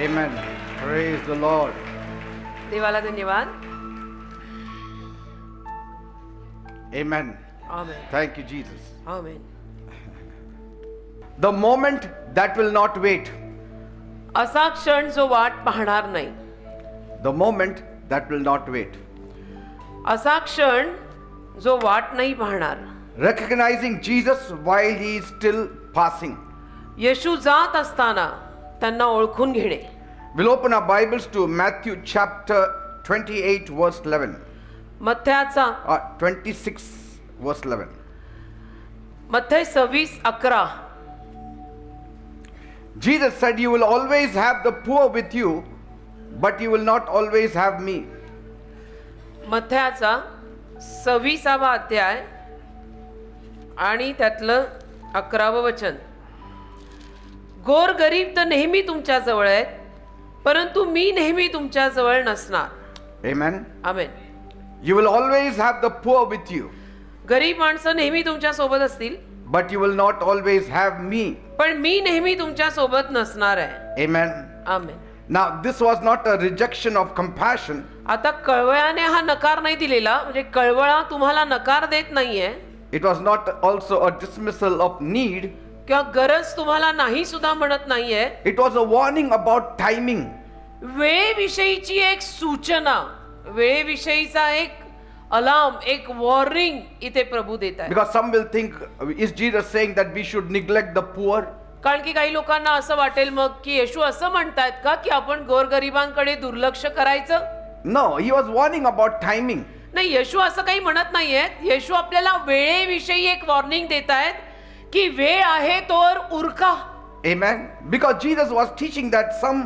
Amen. Praise the Lord. देवाला धन्यवाद. Amen. Amen. Thank you, Jesus. Amen. The moment that will not wait. असा क्षण जो वाट पाहणार नाही. The moment that will not wait. असा क्षण जो वाट नाही पाहणार. Recognizing Jesus while he is still passing. येशू जात असताना त्यांना ओळखून घेणे. We'll open our Bibles to Matthew chapter 28 verse 11. मत्थ्याचा 26 verse 11. मत्थ्य 26:11. Jesus said, "You will always have the poor with you, but you will not always have me." मत्थ्याचा 26वा अध्याय आणि त्यातलं 11वं वचन. गोर गरीब तर नेहमी तुमच्या जवळ आहेत, परंतु मी नेहमी तुमच्या जवळ नसणार. Amen. Amen. You will always have the poor with you, गरीब माणसं नेहमी तुमच्या सोबत असतील, but you will not always have me. पण मी नेहमी तुमच्या सोबत नसणार आहे. Amen. Amen. Now this was not a rejection of compassion. आता कळवळ्याने हा नकार नाही दिलेला, म्हणजे कळवळा तुम्हाला नकार देत नाहीये, It was not also a dismissal of need. किंवा गरज तुम्हाला नाही सुद्धा म्हणत नाहीये. It was a warning about timing. वेळेविषयीची एक सूचना, वेळेविषयीचा एक अलार्म, एक वॉर्निंग इथे प्रभू देत आहे. Because some will think, is Jesus saying that we should neglect the poor? कारण की काही लोकांना असं वाटेल मग की येशू असं म्हणतायत का की आपण गोरगरिबांकडे दुर्लक्ष करायचं. No, he was warning about timing. नाही, येशू असं काही म्हणत नाहीयेत. येशू आपल्याला वेळेविषयी एक वॉर्निंग देत आहेत की वेळ आहे तोवर उरका. Amen. Because Jesus was teaching that some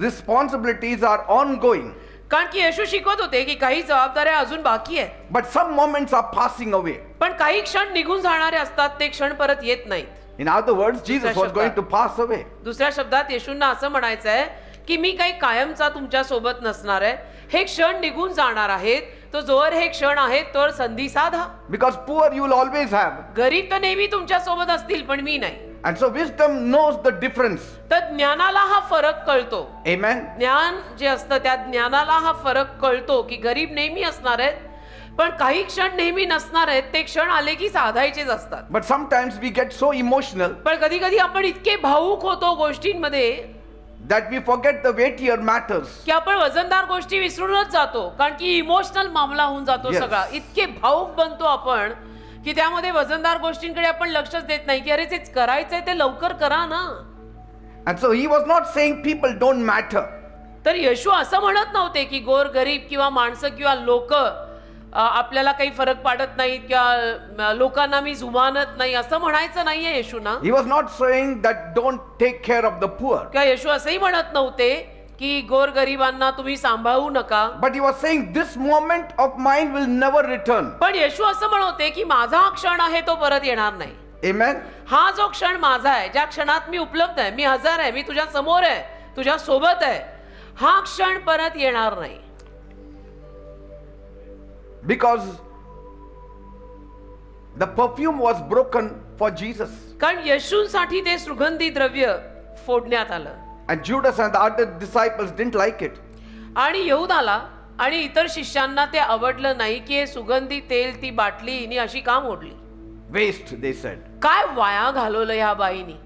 responsibilities are ongoing, कारण की येशू शिकवत होते की काही जबाबदाऱ्या अजून बाकी आहेत, but some moments are passing away. पण काही क्षण निघून जाणारे असतात, ते क्षण परत येत नाहीत. In other words, Jesus was going to pass away. दुसऱ्या शब्दात येशूंना असं म्हणायचं आहे की मी काही कायमचा तुमच्या सोबत नसणार आहे. हे क्षण निघून जाणार आहेत, तो जोवर हे क्षण आहेत तोवर संधी साधा. Because poor you will always have. गरीब तर नेहमी तुमच्या सोबत असतील, पण मी नाही. And so wisdom knows the difference. तर ज्ञानाला हा फरक कळतो. Amen. ज्ञान जे असतं त्या ज्ञानाला हा फरक कळतो की गरीब नेहमी असणार आहेत, पण काही क्षण नेहमी नसणार आहेत. ते क्षण आले की साधायचेच असतात. But sometimes we get so emotional पण कधी कधी आपण इतके भावुक होतो गोष्टींमध्ये that we forget the weightier matters. की आपण वजनदार गोष्टी विसरूनच जातो, कारण की इमोशनल मामला होऊन जातो. Yes. सगळा इतके भावुक बनतो आपण की त्यामध्ये वजनदार गोष्टींकडे आपण लक्षच देत नाही की अरे तेच करायचंय ते लवकर करा ना. And so he was not saying people don't matter. तर येशू असं म्हणत नव्हते की गोर गरीब किंवा माणसं किंवा लोक आपल्याला काही फरक पाडत नाहीत किंवा लोकांना मी जुमानत नाही, असं म्हणायचं नाहीये येशूना. He was not saying that don't take care of the poor. किंवा येशू असंही म्हणत नव्हते की गोर गरिबांना तुम्ही सांभाळू नका. But he was saying this moment of mine will never return. पण येशू असं म्हणते की माझा हा क्षण आहे तो परत येणार नाही. Amen. हा जो क्षण माझा आहे, ज्या क्षणात मी उपलब्ध आहे, मी हजर आहे, मी तुझ्या समोर आहे, तुझ्या सोबत आहे, हा क्षण परत येणार नाही. Because the perfume was broken for Jesus. कारण येशूंसाठी ते सुगंधी द्रव्य फोडण्यात आलं. And Judas and the other disciples didn't like it. आणि यहूदाला आणि इतर शिष्यांना ते आवडलं नाही की हे सुगंधी तेल ती बाटली हिने अशी का मोडली. Waste, they said. काय वाया घालवलं ह्या बाईनी.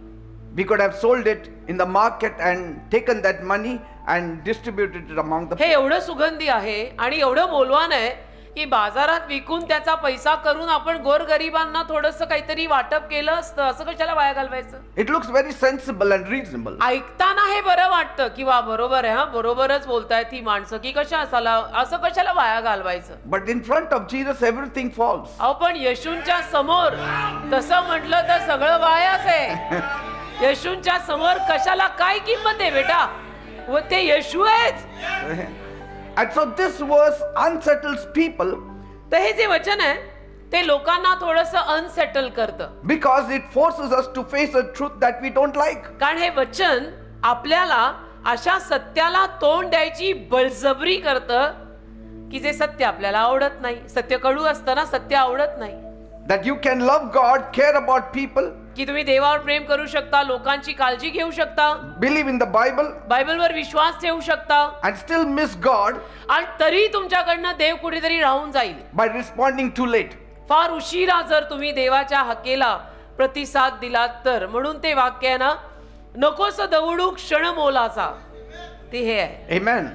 We could have sold it in the market and taken that money and distributed it among the हे एवढं सुगंधी आहे आणि एवढं मोलवान आहे की बाजारात विकून त्याचा पैसा करून आपण गोरगरिबांना थोडंसं काहीतरी वाटप केलं असतं. असं कशाला वाया घालवायचं. It looks very sensible and reasonable. ऐकताना हे बरं वाटतं की वा बरोबर आहे, हा बरोबरच बोलतायत ही माणसं की असं कशाला वाया घालवायचं. But in front of Jesus everything falls. अहो पण येशूंच्या समोर तसं म्हटलं तर सगळं वायाच आहे. येशूंच्या समोर कशाला काय किंमत आहे बेटा, व ते येशू आहेत. And so this verse unsettles people तर हे जे वचन आहे ते लोकांना थोडंसं अनसेटल करतं. because it forces us to face a truth that we don't like. कारण हे वचन आपल्याला अशा सत्याला तोंड द्यायची बळजबरी करतं की जे सत्य आपल्याला आवडत नाही. सत्य कडू असताना सत्य आवडत नाही. That you can love God, care about people, की तुम्ही देवावर प्रेम करू शकता, लोकांची काळजी घेऊ शकता, believe in the Bible, बायबलवर विश्वास ठेवू शकता, and still miss God आणि तरी तुमच्याकडनं देव कुठेतरी राहून जाईल. by responding too late. फार उशिरा जर तुम्ही देवाच्या हाकेला प्रतिसाद दिलात तर. म्हणून ते वाक्य आहे ना, नकोस दवडू क्षण मोलाचा, ते हे आहे. Amen.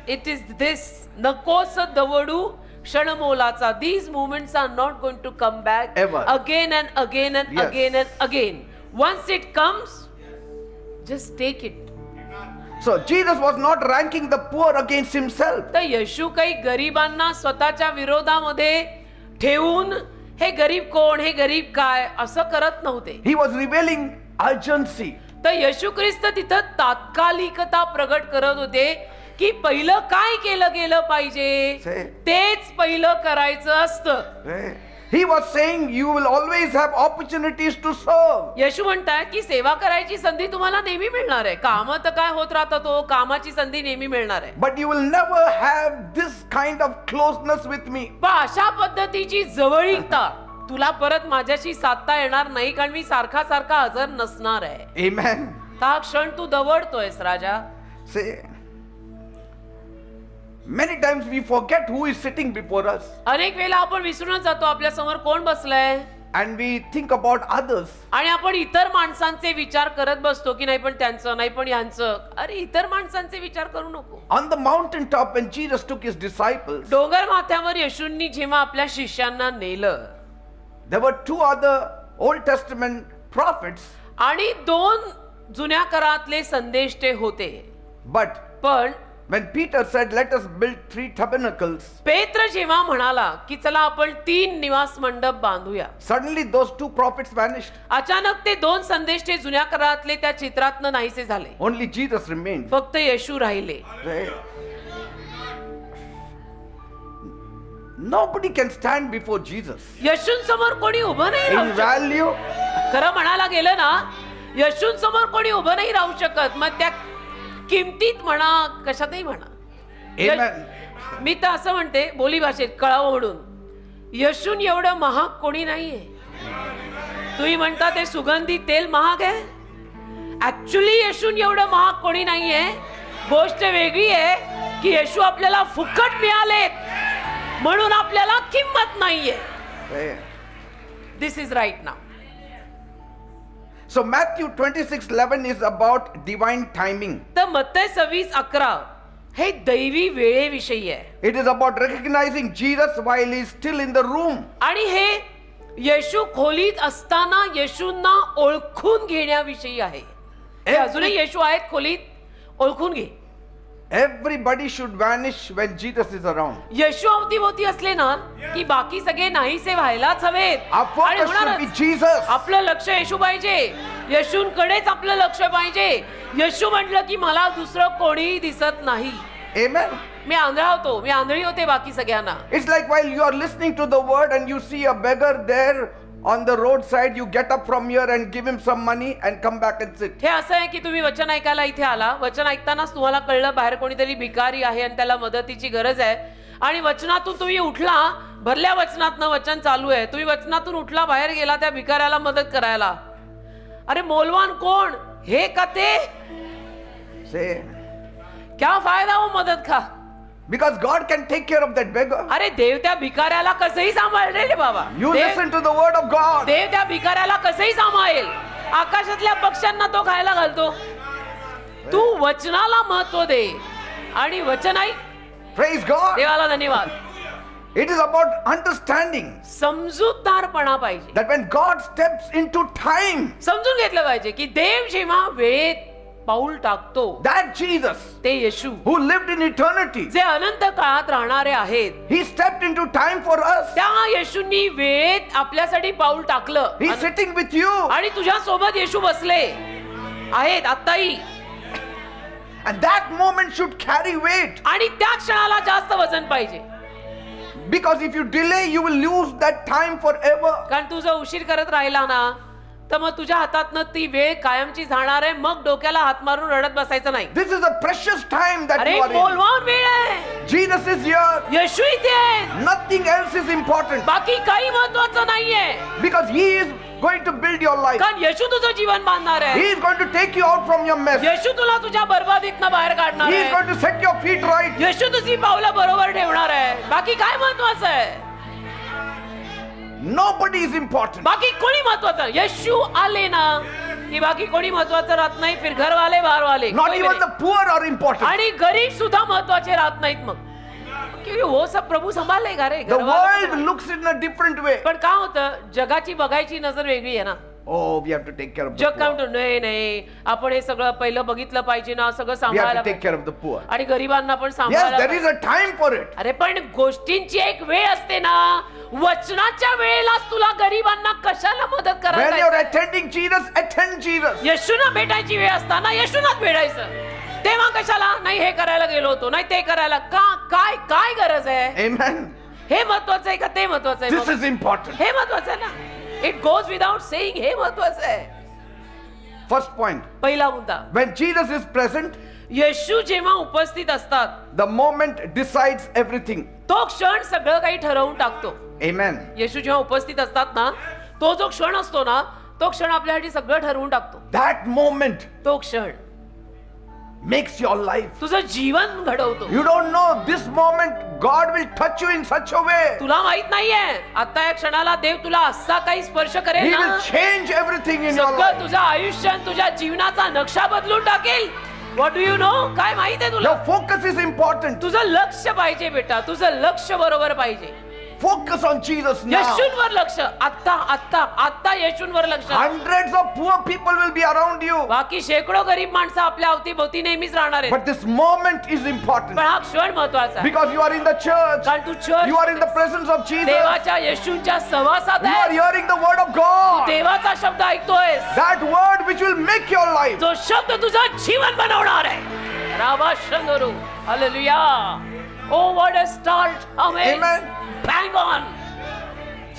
इट इज दिस, नकोस दवडू क्षण मोलाचा. These moments are not going to come back Ever. again and again and Yes. again and again. Once it comes, just take it. So Jesus was not ranking the poor against himself. तर येशू काही गरिबांना स्वतःच्या विरोधामध्ये ठेवून हे गरीब कोण, हे गरीब काय असं करत नव्हते. He was revealing urgency. तर येशू ख्रिस्त तिथं तात्कालिकता प्रगट करत होते की पहिलं काय केलं गेलं पाहिजे, Say. तेच पहिलं करायचं असतं. He was saying you will always have opportunities to serve. येशू म्हणतात की सेवा करायची संधी तुम्हाला नेहमी मिळणार आहे. काम तर काय होत राहतं, तो कामाची संधी नेहमी मिळणार आहे. But you will never have this kind of closeness with me. पण अशा पद्धतीची जवळीकता तुला परत माझ्याशी साधता येणार नाही, कारण मी सारखा सारखा हजर नसणार आहे. Amen. हा क्षण तू दवडतोयस राजा. Say, many times we forget who is sitting before us अनेक वेळेला आपण विसरूनच जातो आपल्या समोर कोण बसलंय, and we think about others. आणि आपण इतर माणसांचे विचार करत बसतो की नाही पण त्यांचं, नाही पण यांचं. अरे इतर माणसांचे विचार करू नको. On the mountaintop when Jesus took his disciples, डोंगर माथ्यावर येशूंनी जेव्हा आपल्या शिष्यांना नेलं, there were two other Old Testament prophets, आणि दोन जुन्या करातले संदेश ते होते. but पण when Peter said, let us build 3 tabernacles, पेत्र जेव्हा म्हणाला की चला आपण 3 निवास मंडप बांधूया, suddenly those 2 prophets vanished. अचानक ते 2 संदेश ते जुन्या करातले त्या चित्रातनं नाहीसे झाले. Only Jesus remained. फक्त येशू राहिले. Nobody can stand before Jesus. येशूंसमोर कोणी उभं नाही राहू In शकत. value, खरं म्हणायला गेलं ना, येशूंसमोर कोणी उभं नाही राहू शकत. मग त्या किमतीत म्हणा, कशातही म्हणा. amen. मी तर असं म्हणते बोली भाषेत कळावं म्हणून, येशून एवढं महाग कोणी नाहीये. तुम्ही म्हणता ते सुगंधी तेल महाग आहे, ऍक्च्युली येशून एवढं महाग कोणी नाहीये. गोष्ट वेगळी आहे की येशू आपल्याला फुकट मिळालेत म्हणून आपल्याला किंमत नाहीये. This is right now. So Matthew 26:11 is about divine timing. तर मत्तई 26:11 हे दैवी वेळेविषयी आहे. It is about recognizing Jesus while he is still in the room. आणि हे येशू खोलीत असताना येशूंना ओळखून घेण्याविषयी आहे. हे अजूनही येशू आहेत खोलीत, ओळखून घे. Everybody should vanish when Jesus is around. येशू अवतीभोवती असले ना की बाकी सगळे नाहीसे व्हायलाच हवेत. Our आणि focus should be होणारच. Jesus. आपलं लक्ष येशू पाहिजे, येशूंकडेच आपलं लक्ष पाहिजे. येशू म्हटलं की मला दुसरं कोणीही दिसत नाही. Amen. मी आंधळा होतो, मी आंधळी होते बाकी सगळ्यांना. It's like while you are listening to the word and you see a beggar there on the roadside, you get up from here and give him some money and come back and sit. हे असं आहे की तुम्ही वचन ऐकायला इथे आला, वचन ऐकतानाच तुम्हाला कळलं बाहेर कोणीतरी भिकारी आहे आणि त्याला मदतीची गरज आहे, आणि वचनातून तुम्ही उठला, भरल्या वचनातनं वचन चालू आहे, तुम्ही वचनातून उठला, बाहेर गेला त्या भिकाऱ्याला मदत करायला. अरे मौलवान कोण, हे का ते, Say, क्या फायदा हो मदत का. because God can take care of that beggar. अरे देव त्या भिकाऱ्याला कसंही सांभाळेल रे बाबा. You listen to the word of God. देव त्या भिकाऱ्याला कसंही सांभाळेल. आकाशातल्या पक्ष्यांना तो खायला घालतो. तू वचनाला महत्व दे आणि वचन ऐक. Praise God. देवाला धन्यवाद. It is about understanding समजूतदारपणा पाहिजे. that when God steps into time, समजून घेतलं पाहिजे की देव जेव्हा वेळेत पाऊल टाकतो, that Jesus ते येशू who lived in eternity, जे अनंत काळात राहणारे आहेत, he stepped into time for us. त्या येशूंनी वेळेत आपल्यासाठी पाऊल टाकलं. He's sitting with you. आणि तुझ्या सोबत येशू बसले आहेत आत्ताही. And that moment should carry weight. आणि त्या क्षणाला जास्त वजन पाहिजे. Because if you delay, you will lose that time forever. कारण तू जर उशीर करत राहिला ना तर मग तुझ्या हातातनं ती वेळ कायमची जाणार आहे. मग डोक्याला हात मारून रडत बसायचं नाही. This is a precious time that अरे you are in. मौल्यवान वेळ आहे. Jesus is here. येशू इथे आहे. Nothing else is important. बाकी काही महत्वाचं नाहीये. Because he is going to build your life. कारण येशू तुझं जीवन बांधणार He आहे. is going to take you out from your mess. येशू तुला तुझ्या बरबादीतनं बाहेर काढणार He is आहे. going to set your feet right. येशू तुझी पावलं बरोबर ठेवणार आहे. बाकी काय महत्वाचं आहे? Nobody is important. बाकी कोणी महत्वाचं? येशू आले ना की बाकी कोणी महत्वाचं राहत नाही. फिर घर वाले बाहर वाले Not कोई भी even the नहीं. poor are important. आणि गरीब सुद्धा महत्वाचे राहत नाहीत मग, क्योंकि वो सब प्रभू संभालेगा रे. The घरवाला world संभालेगा. looks in a different way. पण काय होतं, जगाची बघायची नजर वेगळी आहे ना. Oh, we have to take care of the जग काय poor. म्हणतो, नाही नाही आपण हे सगळं पहिलं बघितलं पाहिजे ना, सगळं We have सांभाळायला to take पाहिजे. care of the poor. आणि गरिबांना पण Yes, सांभाळायला there is पाहिजे. a time for it. अरे पण गोष्टींची एक वेळ असते ना. वचनाच्या वेळेलाच तुला गरिबांना कशाला मदत When करायला you're जायचंय? attending Jesus, attend Jesus. येशूना भेटायची वेळ असताना येशूनाच भेटायचं. तेव्हा कशाला नाही हे करायला गेलो होतो, नाही ते करायला का, काय काय गरज आहे? Amen. हे महत्वाचं आहे का ते महत्वाचं This आहे? is important. हे महत्वाचं आहे ना. It goes without saying. हे महत्वाचं आहे. First point. पहिला मुद्दा, When Jesus is present, येशू जेव्हा उपस्थित असतात the moment decides everything. तो क्षण सगळं काही ठरवून टाकतो. Amen. येशू जेव्हा उपस्थित असतात ना, तो जो क्षण असतो ना, तो क्षण आपल्यासाठी सगळं ठरवून टाकतो. That moment तो क्षण makes your life. तुझं जीवन घडवतो. You don't know this moment God will touch you in such a way. तुला माहित नाहीये आता या क्षणाला देव तुला असा काही स्पर्श करेल He ना, will change everything in your सगळं life. तुझं आयुष्य आणि तुझ्या जीवनाचा नक्षा बदलून टाकेल. What do you know? काय माहित आहे तुला? Your focus is important. तुझं लक्ष पाहिजे बेटा, तुझं लक्ष बरोबर पाहिजे. Focus on Jesus now. येशूंवर लक्ष. आत्ता आत्ता आत्ता येशूंवर लक्ष. Hundreds of poor people will be around you. बाकी शेकडो गरीब माणसं आपल्या अवतीभोवती नेहमीच राहणार आहेत. But this moment is important. पण हा क्षण महत्वाचा आहे. Because you are in the church. कारण तू church, You are in the presence of Jesus. देवाच्या येशूंच्या सहवासात You are आहे. hearing the word of God. देवाचा शब्द ऐकतोयस. That word which will make your life. जो शब्द तुझं जीवन बनवणार आहे. राबाशंदरू. Hallelujah. Oh, what a start. Amen. Amen. Bang on.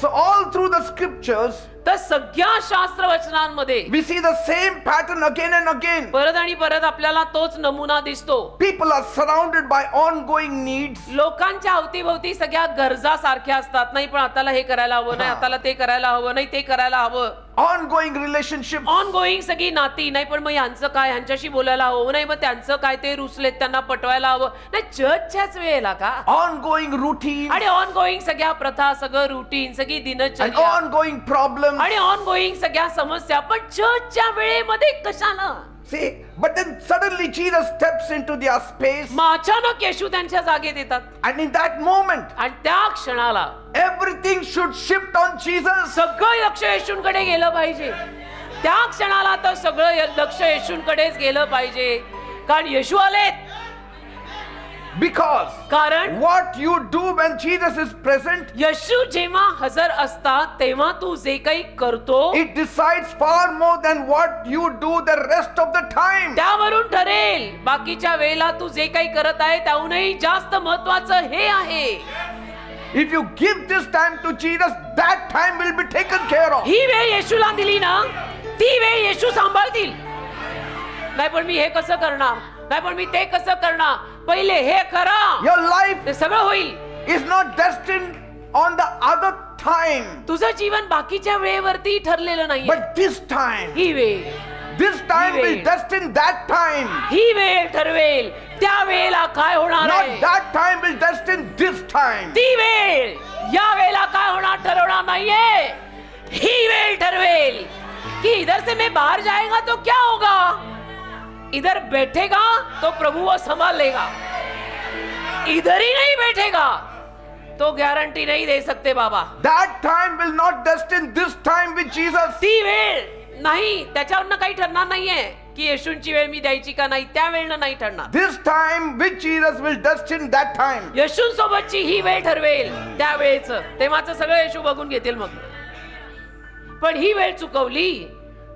So all through the scriptures, तर सगळ्या शास्त्र वचनांमध्ये we see the same pattern again and again. परत आणि परत आपल्याला तोच नमुना दिसतो. People are surrounded by ongoing needs. लोकांच्या अवतीभोवती सगळ्या गरजा सारख्या असतात. नाही पण आताला हे करायला हवं, नाही आताला ते करायला हवं, नाही ते करायला हवं. Ongoing relationships. ऑन गोईंग सगळी नाती. नाही पण मग यांचं काय, यांच्याशी बोलायला हवं, नाही मग त्यांचं काय, ते रुसलेत त्यांना पटवायला हवं. नाही चर्चच्याच वेळेला का? Ongoing routines. आणि ऑन गोईंग सगळ्या प्रथा, सगळं रुटीन, सगळी And दिनचर्या ongoing problems. आणि ऑन गोईंग सगळ्या समस्या. पण चर्चच्या वेळेमध्ये कशाला? See, but then suddenly Jesus steps into their space. मग अचानक येशू त्यांच्या जागेत येतात. And in that moment, आणि त्या क्षणाला everything should shift on Jesus. सगळं लक्ष येशूंकडे गेलं पाहिजे. त्या क्षणाला तर सगळं लक्ष येशूंकडेच गेलं पाहिजे. कारण येशू आलेत. Because कारण what you do when Jesus is present, येशू जेव्हा हजर असतात तेव्हा तू जे काही करतो it decides far more than what you do the rest of the time. त्यावरून ठरेल बाकीच्या वेळेला तू जे काही करत आहे त्याहूनही जास्त महत्वाचं हे आहे. If you give this time to Jesus, that time will be taken care of. ही वेळ येशूला दिली ना, ती वेळ येशू सांभाळतील. नाही पण मी हे कसं करणार, नाही पण मी ते कसं करणार, पहिले हे करा, Your life ते सगळं होईल. is not destined on the other time, तुझं जीवन बाकीच्या वेळेवरती ठरलेलं नाही. but this time. ही वेळ, This time He will will. destine that time. ही वेळ ठरवेल त्या वेळेला काय होणार Not आहे. that time will destine this time. ती वेळ या वेळेला काय होणार ठरवणार नाहीये. ही वेळ ठरवेल कि इधर से मैं बाहर जाएगा तो क्या होगा, इधर बैठेगा तो प्रभु वो संभाल लेगा, इधर ही नहीं बैठेगा तो गारंटी नहीं दे सकते बाबा. That time will not destine this time with Jesus. ती वेळ नाही, त्याच्यावरनं काही ठरणार नाहीये की येशूंची वेळ मी द्यायची का नाही, त्या वेळेनं नाही ठरणार. This time with Jesus will destine that time. येशूंसोबतची ही वेळ ठरवेल त्या वेळेचं, तेव्हाचं सगळं येशू बघून घेतील. मग पण ही वेळ चुकवली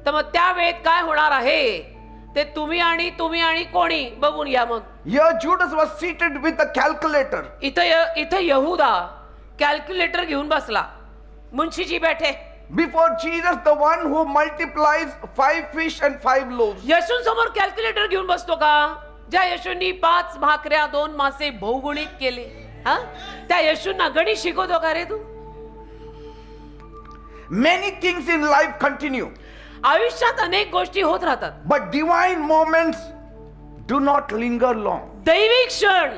तर मग त्या वेळेत काय होणार आहे ते तुम्ही आणि कोणी बघून घ्या. मग Here Judas was seated with a calculator. इथं यहुदा कॅल्क्युलेटर घेऊन बसला. मुंशीजी बैठे. Before Jesus, the one who multiplies 5 fish and 5 loaves. येशूंसमोर calculator घेऊन बसतो का? ज्या येशूंनी 5 भाकऱ्या 2 मासे बहुगुणित केले, हा त्या येशूंना गणित शिकवतो का रे तू? Many things in life continue, आयुष्यात अनेक गोष्टी होत राहतात, but divine moments do not linger long. दैविक क्षण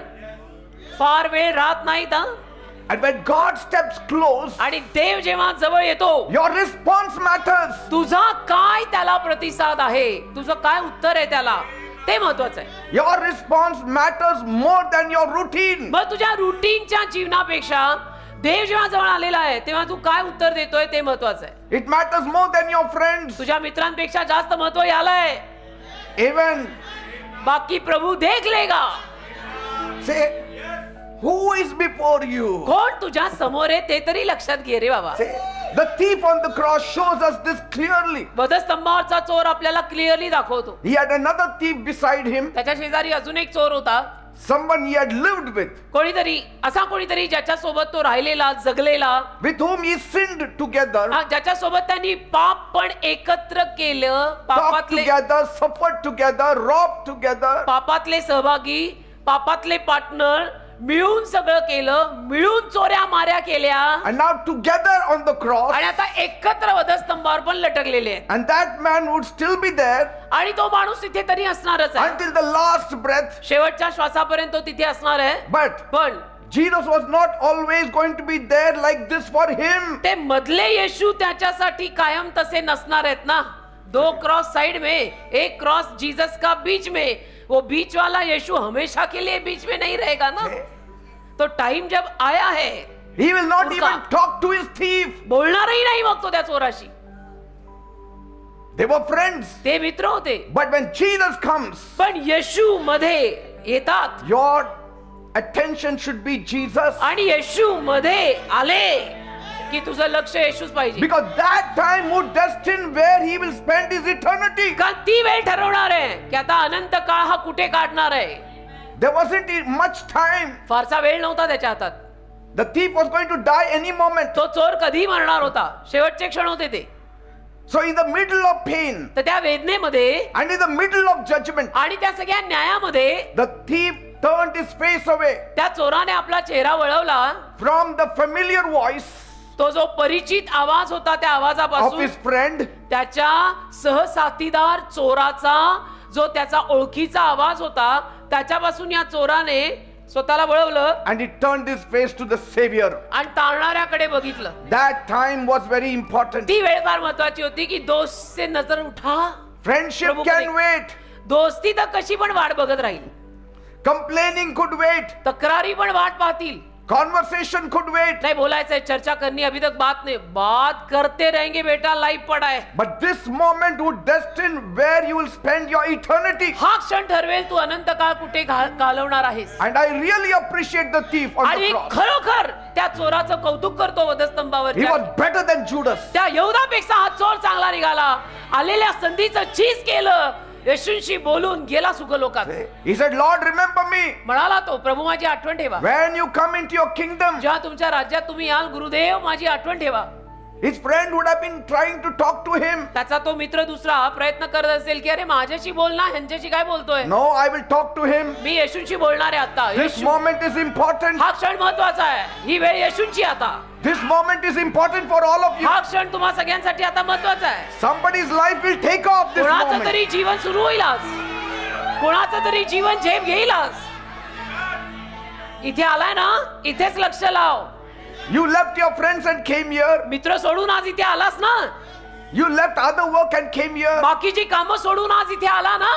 फार वेळ राहत नाहीत हा. And when God steps close, आणि देव जेव्हा जवळ येतो, your response matters. तुझा काय त्याला प्रतिसाद आहे, तुझं काय उत्तर आहे त्याला, ते महत्वाचं आहे. Your response matters more than your routine. मग तुझ्या रुटीनच्या जीवनापेक्षा देव जेव्हा जवळ आलेला आहे तेव्हा तू काय उत्तर देतोय ते महत्वाचं आहे. It matters more than your friends. तुझ्या मित्रांपेक्षा जास्त महत्व याला आहे. Even बाकी प्रभू देख लेगा. say, who is before you? कोण तुझ्या समोर आहे ते तरी लक्षात घे रे बाबा. Say, the thief on the cross shows us this clearly. वधस्तंभावरचा चोर आपल्याला क्लिअरली दाखवतो. He had another thief beside him, त्याच्या शेजारी अजून एक चोर होता, someone he had lived with, कोणीतरी ज्याच्या सोबत तो राहिलेला, जगलेला, with whom he sinned together, ज्याच्या सोबत त्यांनी पाप पण एकत्र केलं, talked together, suffered together, robbed together. पापातले सहभागी, पापातले पार्टनर मिळून सगळं केलं, मिळून चोऱ्या माऱ्या केल्या, And now together on the cross, आणि आता एकत्र वधस्तंभावर पण लटकलेले आहेत. and that man would still be there आणि तो माणूस तिथे तरी असणारच आहे, until the last breath. शेवटच्या श्वासापर्यंत तो तिथे असणार आहे. But पण Jesus was not always going to be there like this for him. ते मधले येशू त्याच्यासाठी कायम तसे नसणार आहेत ना. दो क्रॉस साइड में, एक क्रॉस जीसस का बीच में, वो बीच वाला यीशु हमेशा के लिए बीच में नहीं रहेगा ना. तो टाइम जब आया है, He will not उनका- even talk to his thief. बोलणारही नाही मग तो त्या चोराशी. They were friends. ते मित्र होते. But when Jesus comes, पण येशू मध्ये येतात your attention should be Jesus. आणि येशू मध्ये आले की तुझं लक्ष येशूच पाहिजे. Because that time would destine where he will spend his eternity. का ती वेळ ठरवणार आहे की आता अनंत काळ हा कुठे काढणार आहे. There wasn't much time. फारसा वेळ नव्हता त्याच्या हातात. The thief was going to die any moment. तो चोर कधी मरणार होता, शेवटचे क्षण होते ते. So in the middle of pain तर त्या वेदनेमध्ये and in the middle of judgment, आणि त्या सगळ्या न्यायामध्ये the thief turned his face away त्या चोराने आपला चेहरा वळवला. from the familiar voice तो जो परिचित आवाज होता त्या of आवाजापासून his friend, त्याच्या सहसाथीदार चोराचा जो त्याचा ओळखीचा आवाज होता त्याच्यापासून या चोराने स्वतःला वळवलं and he turned his face to the Savior. आणि तारणाऱ्याकडे बघितलं. That time was very important. ती वेळ फार महत्वाची होती की दोस्त से नजर उठा. Friendship प्रभू can कडे. wait. दोस्ती तर कशी पण वाट बघत राहील, Complaining could wait. तक्रारी पण वाट पाहतील. Conversation could wait. नहीं बोलायचंय, चर्चा करनी अभी तक बात नहीं, बात करते रहेंगे बेटा, लाइफ पड़ा है. But this moment would destine where you will spend your eternity. हा क्षण ठरवेल तू अनंत काळ कुठे घालवणार आहेस. And I really appreciate the thief on आणि the cross. खरोखर त्या चोराचं कौतुक करतो वधस्तंभावर. He was better than Judas. त्या यहुदापेक्षा हा चोर चांगला निघाला. आलेल्या संधीचं चीज केलं, येशूंशी बोलून गेला सुखलोकात. He said, Lord, remember me म्हणाला तो, प्रभू माझी आठवण ठेवा. when you come into your kingdom. जेव्हा तुमच्या राज्यात तुम्ही याल, गुरुदेव माझी आठवण ठेवा. His friend would have been trying to talk to him. त्याचा तो मित्र दुसरा प्रयत्न करत असेल की अरे माझ्याशी बोल ना, ह्यांच्याशी काय बोलतोय. No, I will talk to him. मी येशूंशी बोलणार आहे आता. This Yeshu, moment is important. हा क्षण महत्वाचा आहे. ही वेळ येशूंची आता. This moment is important for all of you. हा क्षण तुम्हा सगळ्यांसाठी आता महत्वाचा आहे. Somebody's life will take off this कोणाचं moment. तरी जीवन सुरू होईल आज, कोणाचं तरी जीवन झेप घेईल आज. इथे आलाय ना, इथेच लक्ष लाव. You left your friends and came here. मित्र सोडून आज इथे आलास ना, You left other work and came here. बाकीची कामं सोडून आज इथे आला ना,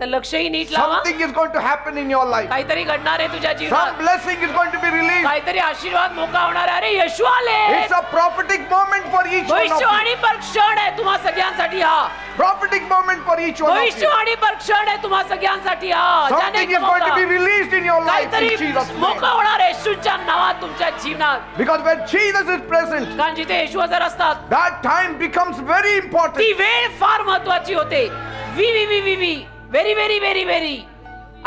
तर लक्षही नीट लावा. Something is going to happen in your life. काहीतरी घडणार आहे तुझ्या Some जीवनात, blessing is going to be released. काहीतरी आशीर्वाद मोका होणार आहे. अरे येशू आले. It's a prophetic moment for each one of you. भविष्यवाणी पर क्षण आहे तुम्हा सगळ्यांसाठी हा. Prophetic moment for each one of you. भविष्यवाणी पर क्षण आहे तुम्हा सगळ्यांसाठी हा. ज्याने Something is going to be released in your life in काहीतरी Jesus' name. मोकळं होणार आहे येशूच्या नावात तुमच्या जीवनात. Because when Jesus is present, कारण जिथे येशू हजर असतात that time becomes very important. ती वेळ फार महत्वाची होते. We very very very very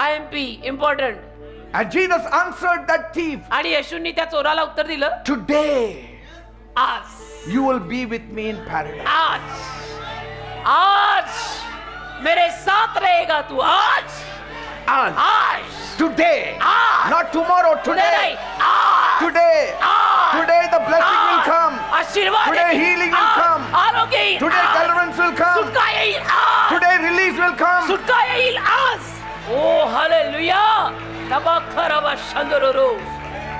IMP important. And Jesus answered that thief, आणि येशूंनी त्या चोराला उत्तर दिलं, today आज you will be with me in paradise. आज मेरे साथ रहेगा तू. आज And आज today, आज not tomorrow, पुढे today, नाही. आज today, आज Today the blessing will come. आशीर्वाद Today येईल. healing will आज come. आरोग्य येईल. Today आज deliverance will come. सुटका येईल. आज Today release will come. सुटका येईल आज. ओ hallelujah. तबाखरबा शंदरोरो.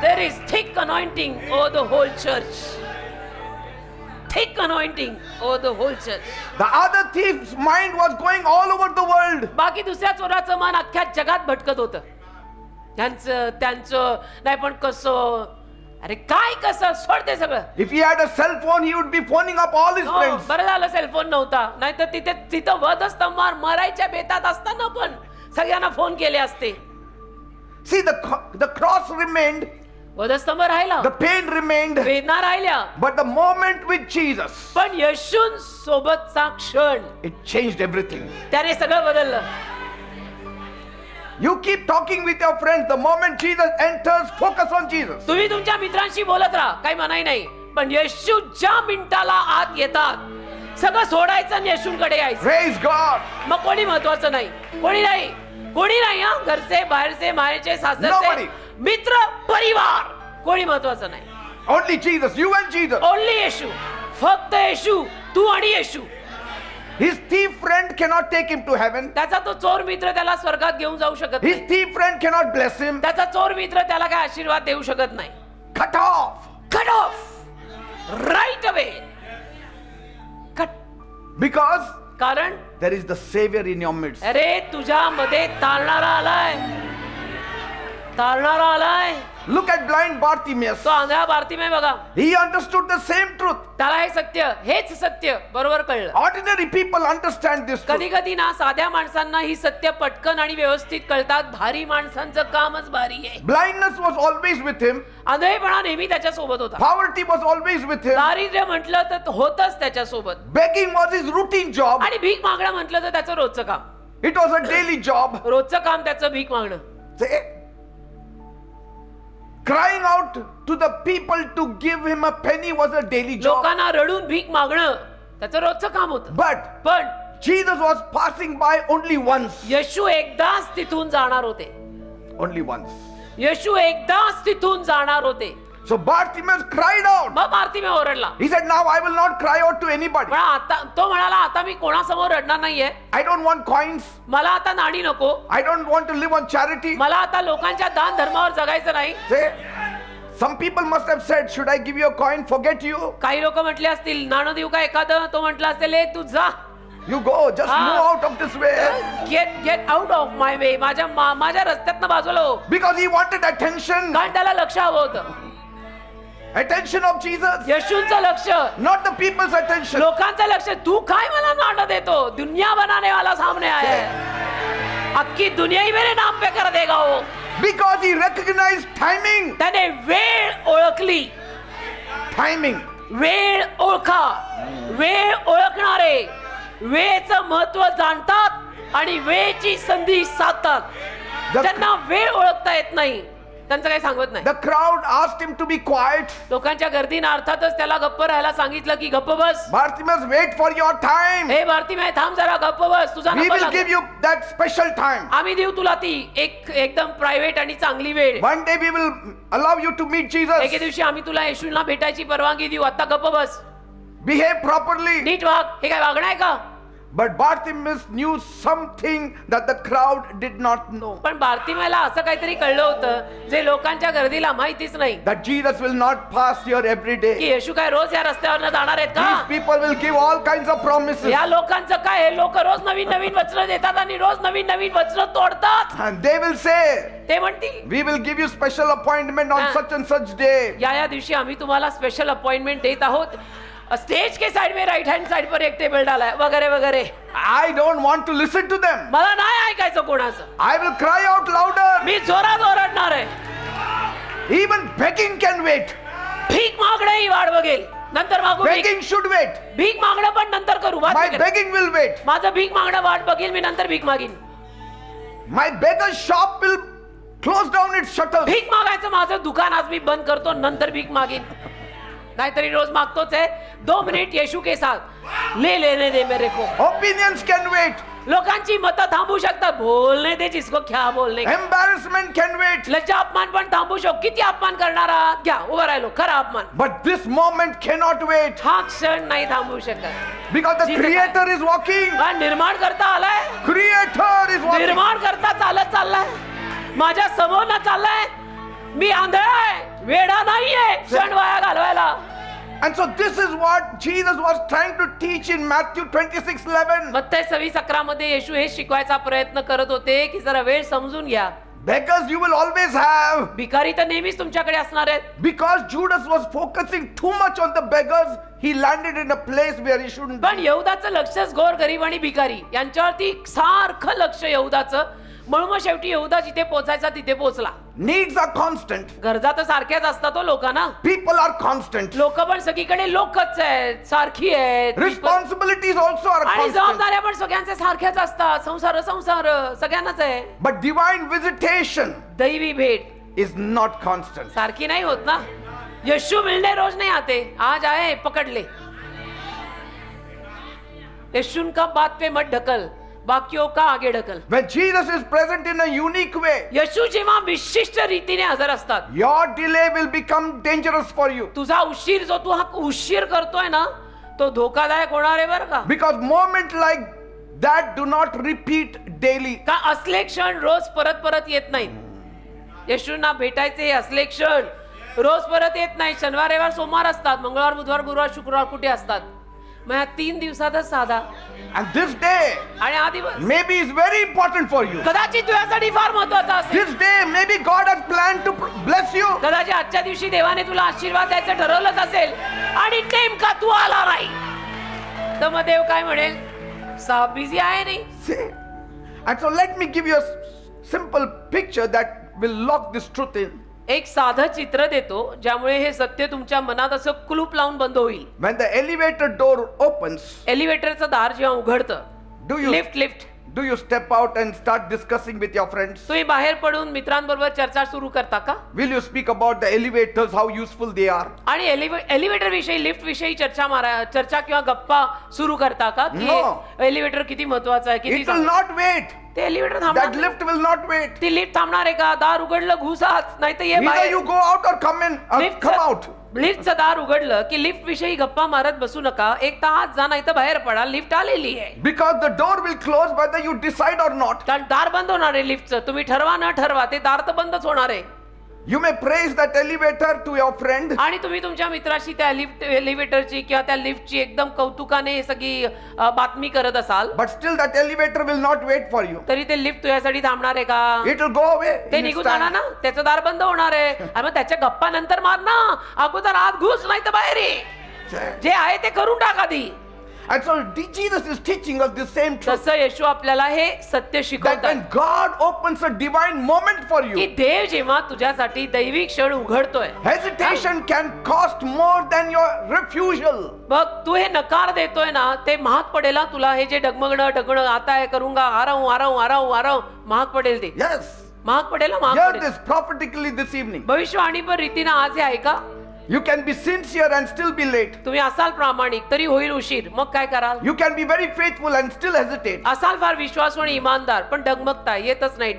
There is thick anointing over the whole church. Thick anointing over the whole church. The other thief's mind was going all over the world. बाकी दुसऱ्या चोराचं मन अख्ख्या जगात भटकत होतं. त्यांचं नाही पण कसं, अरे काय कसं, सोड ते सगळं. If he had a cell phone, he would be phoning up all his हो, friends. बरं झालं सेलफोन नव्हता, नाहीतर तिथं वधस्तंभावर मरायच्या बेतात असताना पण सगळ्यांना फोन केले असते. See, the cross remained, वधस्तंभ राहिला, the pain remained, वेदना राहिल्या, but the moment with Jesus, पण येशून सोबतचा क्षण it changed everything. त्याने सगळं बदललं. You keep talking with your friends. The moment Jesus enters, focus on Jesus. तुम्ही तुमच्या मित्रांशी बोलत राहा, काही मनाई नाही, पण येशू ज्या मिनिटाला आत येतात सगळं सोडायचं आणि येशूंकडे यायचं. Praise God. मग कोणी महत्वाचं नाही, कोणी नाही हा, घरचे बाहेरचे माहेरचे सासरचे Nobody. मित्र परिवार कोणी महत्वाचं नाही. Only Jesus. You and Jesus. Only Yeshu, फक्त येशू, तू आणि येशू. His thief friend cannot take him to heaven. त्याचा तो चोर मित्र त्याला स्वर्गात घेऊन जाऊ शकत His नाही. thief friend cannot bless him. त्याचा चोर मित्र त्याला काय आशीर्वाद देऊ शकत नाही. Cut off. Cut off right away. Cut. Because कारण there is the Savior in your midst. अरे तुझ्यामध्ये तारणारा आलाय. Look at blind Bartimaeus. तो आंधळा बार्तिमेय बघा, He understood the same truth. त्याला हे सत्य, हेच सत्य बरोबर कळलं. Ordinary people understand this truth. कधी कधी ना साध्या माणसांना ही सत्य पटकन आणि व्यवस्थित कळतात. भारी माणसांचं कामच भारी आहे. Blindness was always with him. आंधळेपणा नेहमी त्याच्या सोबत होता. Poverty was always with him. दारिद्र्य म्हटलं तर होतच त्याच्या सोबत. Begging was his routine job. आणि भीक मागणं म्हटलं तर त्याचं रोजचं काम. It was a daily job. रोजचं काम त्याचं भीक मागणं. Say, crying out to the people to give him a penny was a daily job. लोकांना रडून भीक मागणं त्याचं रोजचं काम होतं. But पण Jesus was passing by only once. येशू एकदाच तिथून जाणार होते. Only once. येशू एकदाच तिथून जाणार होते. So Bartimaeus cried out. मग बार्तिमेय ओरडला. He said, now I will not cry out to anybody. पण आता तो म्हणाला, आता मी कोणासमोर रडणार नाहीये. I don't want coins. मला आता नाणी नको. I don't want to live on charity. मला आता लोकांच्या दान धर्मावर जगायचं नाही. Say, some people must have said, should I give you a coin? Forget you. काही लोक म्हटले असतील, नाणं देऊ का एखादं? तो म्हटला असेल, ए तू जा, You go. Just move out of this way. Get out of my way. माझ्या रस्त्यातनं बाजूला हो. Because he wanted attention. कारण त्याला लक्ष हवं होतं. Attention of Jesus. येशूंचं लक्ष, Not the people's attention. लोकांचं लक्ष. तू काय मला नाणं देतो? दुनिया बनाने वाला सामने आया है. अख्खी दुनिया ही मेरे नाम पे कर देगा वो. Because he recognized timing. त्याने वेळ ओळखली. Timing. वेळ ओळखा. वेळ ओळखणारे वेळेचं महत्व जाणतात आणि वेळेची संधी साधतात. त्यांना वेळ ओळखता येत नाही, त्यांचं काही सांगत नाही. The crowd asked him to be quiet. लोकांच्या गर्दीनं अर्थातच त्याला गप्प राहायला सांगितलं की गप्प बस. Bartimaeus, wait for your time. हे बार्तिमेय थांब जरा, गप्प बस, तुझा We नंबर will give लागेल. you that special time. आम्ही देऊ तुला ती एकदम प्रायव्हेट आणि चांगली वेळ. One day we will allow you to meet Jesus. एके दिवशी आम्ही तुला येशूला भेटायची परवानगी देऊ. आता गप्प बस, Behave properly. नीट वाग. हे काय वागणं आहे का? But Bartimaeus knew something that the crowd did not know. पण बार्तिमेयला असं काहीतरी कळलं होतं जे लोकांच्या गर्दीला माहितीच नाही. That Jesus will not pass here every की day. येशू काय रोज या रस्त्यावर जाणार आहेत These का? people will give all kinds of promises. या लोकांचं काय, हे लोक रोज नवीन नवीन वचनं देतात आणि रोज नवीन नवीन वचनं तोडतात. And they will say, ते म्हणतील, we will give you special appointment on such and such day. या दिवशी आम्ही तुम्हाला स्पेशल अपॉइंटमेंट देत आहोत. स्टेज के साइड में राइट हँड साइड पर एक टेबल डाला है वगैरे वगैरे. I don't want to listen to them. मला नाही ऐकायचं कोणाचं. I will cry out louder. मी जोरात ओरडणार आहे. Even begging can wait. भीक मागणं ही वाट बघेल, नंतर मागू. Begging should wait. भीक मागणं पण नंतर करू. वाट My बघेल. begging will wait. माझं भीक मागणं वाट बघेल, मी नंतर भीक मागीन. My beggar shop will close down its shutters. भीक मागायचं माझं दुकान आज मी बंद करतो, नंतर भीक मागीन. नाहीतरी रोज मागतोच आहे. 2 मिनिट येशू के साथ ले लेने दे मेरे को. Opinions can wait. लोकांची मतं थांबू शकतात. बोलणे ते जिसको क्या बोलणे. Embarrassment can wait. लज्जा अपमान पण थांबू शकतो. किती अपमान करणार आहात? घ्या उभं राहिलो. खरा अपमान. But this moment cannot wait. हा क्षण नाही थांबू शकत. Because the Jesus Creator is walking. हा निर्माण करता आलाय. Creator is walking. निर्माण करता चालत चाललाय. माझ्या समोर ना चाललाय. मी आंधळा आहे, वेडा नाहीये क्षण वाया घालवायला. And so this is what Jesus was trying to teach in Matthew 26:11. मत्तई 26:11 मध्ये येशू हे शिकवायचा प्रयत्न करत होते की जरा वेळ समजून घ्या. Beggars you will always have. भिकारी तर नेहमीच तुमच्याकडे असणार आहेत. Because Judas was focusing too much on the beggars, he landed in a place where he shouldn't पण be. यहुदाचं लक्षच गोर गरीब आणि भिकारी यांच्यावरती सारखं लक्ष यहुदाचं. म्हणून मग शेवटी यहुदा जिथे पोहोचायचा तिथे पोहोचला. Needs are constant. गरजा तर सारख्याच असतात लोकांना. People are constant. लोक पण सगळीकडे लोकच आहेत, सारखी आहेत. Responsibilities also are आणि constant. जबाबदाऱ्या पण सगळ्यांचे सारख्याच असतात. संसार सगळ्यांनाच आहे. But divine visitation दैवी भेट is not constant. सारखी नाही होत ना. यीशु मिलने रोज नहीं आते. आज आए पकड़ ले. यीशु का बात पे मत ढकल, बाकियों का आगे ढकल. When Jesus is present in a unique way, येशू जेव्हा विशिष्ट रीतीने हजर असतात, your delay will become dangerous for you. तुझा उशीर जो तू हा उशीर करतोय ना तो धोकादायक होणार आहे बरं का. Because moment like that do not repeat daily. का असले क्षण रोज परत परत येत नाहीत. येशूंना भेटायचे हे असले क्षण रोज परत येत नाही. शनिवार रविवार सोमवार असतात, मंगळवार बुधवार गुरुवार शुक्रवार कुठे असतात. मग या 3 दिवसातच साधा. And this day आणि हा दिवस maybe is very important for you. कदाचित तुझ्यासाठी फार महत्वाचा असेल. This day maybe God has planned to bless you. कदाचित आजच्या दिवशी देवाने तुला आशीर्वाद द्यायचं ठरवलंच असेल आणि नेमका तू आला नाही. तर मग देव काय म्हणेल? साहेब बिझी आहे नाही. See? And so let me give you a simple picture that will lock this truth in. एक साधं चित्र देतो ज्यामुळे हे सत्य तुमच्या मनात असं कुलूप लावून बंद होईल. When the elevator door opens, एलिव्हेटरचं दार जेव्हा उघडतं, do you lift do you step out and start discussing with your friends? तुम्ही बाहेर पडून मित्रांबरोबर चर्चा सुरू करता का? Will you speak about the elevators, how useful they are? आणि एलिव्हेटर विषयी लिफ्ट विषयी चर्चा किंवा गप्पा सुरू करता का की No. एलिव्हेटर किती महत्वाचं आहे, किती It will not wait. ते एलिव्हेटर That थांबणार. lift will not wait. ती लिफ्ट थांबणार आहे का? दार उघडलं घुसाच, नाही तर ये Either बाहेर. you go out or come in, come out. लिफ्टचं दार उघडलं की लिफ्ट विषयी गप्पा मारत बसू नका. एक तर आत जा, नाही तर बाहेर पडा. लिफ्ट आलेली आहे. Because the door will close whether you decide or not. कारण दार बंद होणार आहे लिफ्टचं. तुम्ही ठरवा न ठरवा ते दार तर बंदच होणार आहे. You may praise that elevator to your friend. आणि तुम्ही तुमच्या मित्राशी त्या एलिव्हेटरची किंवा त्या लिफ्टची एकदम कौतुकाने सगळी बातमी करत असाल, But still that elevator will not wait for you. तरी ते लिफ्ट तुझ्यासाठी थांबणार आहे का? It will go away. ते in its निघून जाणार time. ना. त्याचं दार बंद होणार आहे. आणि मग त्याच्या गप्पा नंतर मार ना. अगोदर आत घुस, नाही तर बाहेर ये. जे आहे ते करून टाक आधी. And so Jesus is teaching us the same truth. तसं येशू आपल्याला हे सत्य That शिकवतात when God opens a divine moment for की you, देव जेव्हा तुझ्यासाठी दैविक क्षण उघडतोय, hesitation can cost more than your refusal. बघ तू हे नकार देतोय ना, ते महाग पडेल हा तुला. हे जे डगमगणं आता आहे करूंगा, आ रहा हूं, महाग पडेल ते. Yes. महाग पडेल हा, महाग Hear पडेल. this prophetically this evening. भविष्यवाणी पर रीतीनं आज हे ऐका. You can be sincere and still be late. तुम्ही असाल प्रामाणिक तरी होईल उशीर. मग काय कराल? You can be very faithful and still hesitate. असाल फार विश्वासू आणि इमानदार पण डगमगता येतच नाही,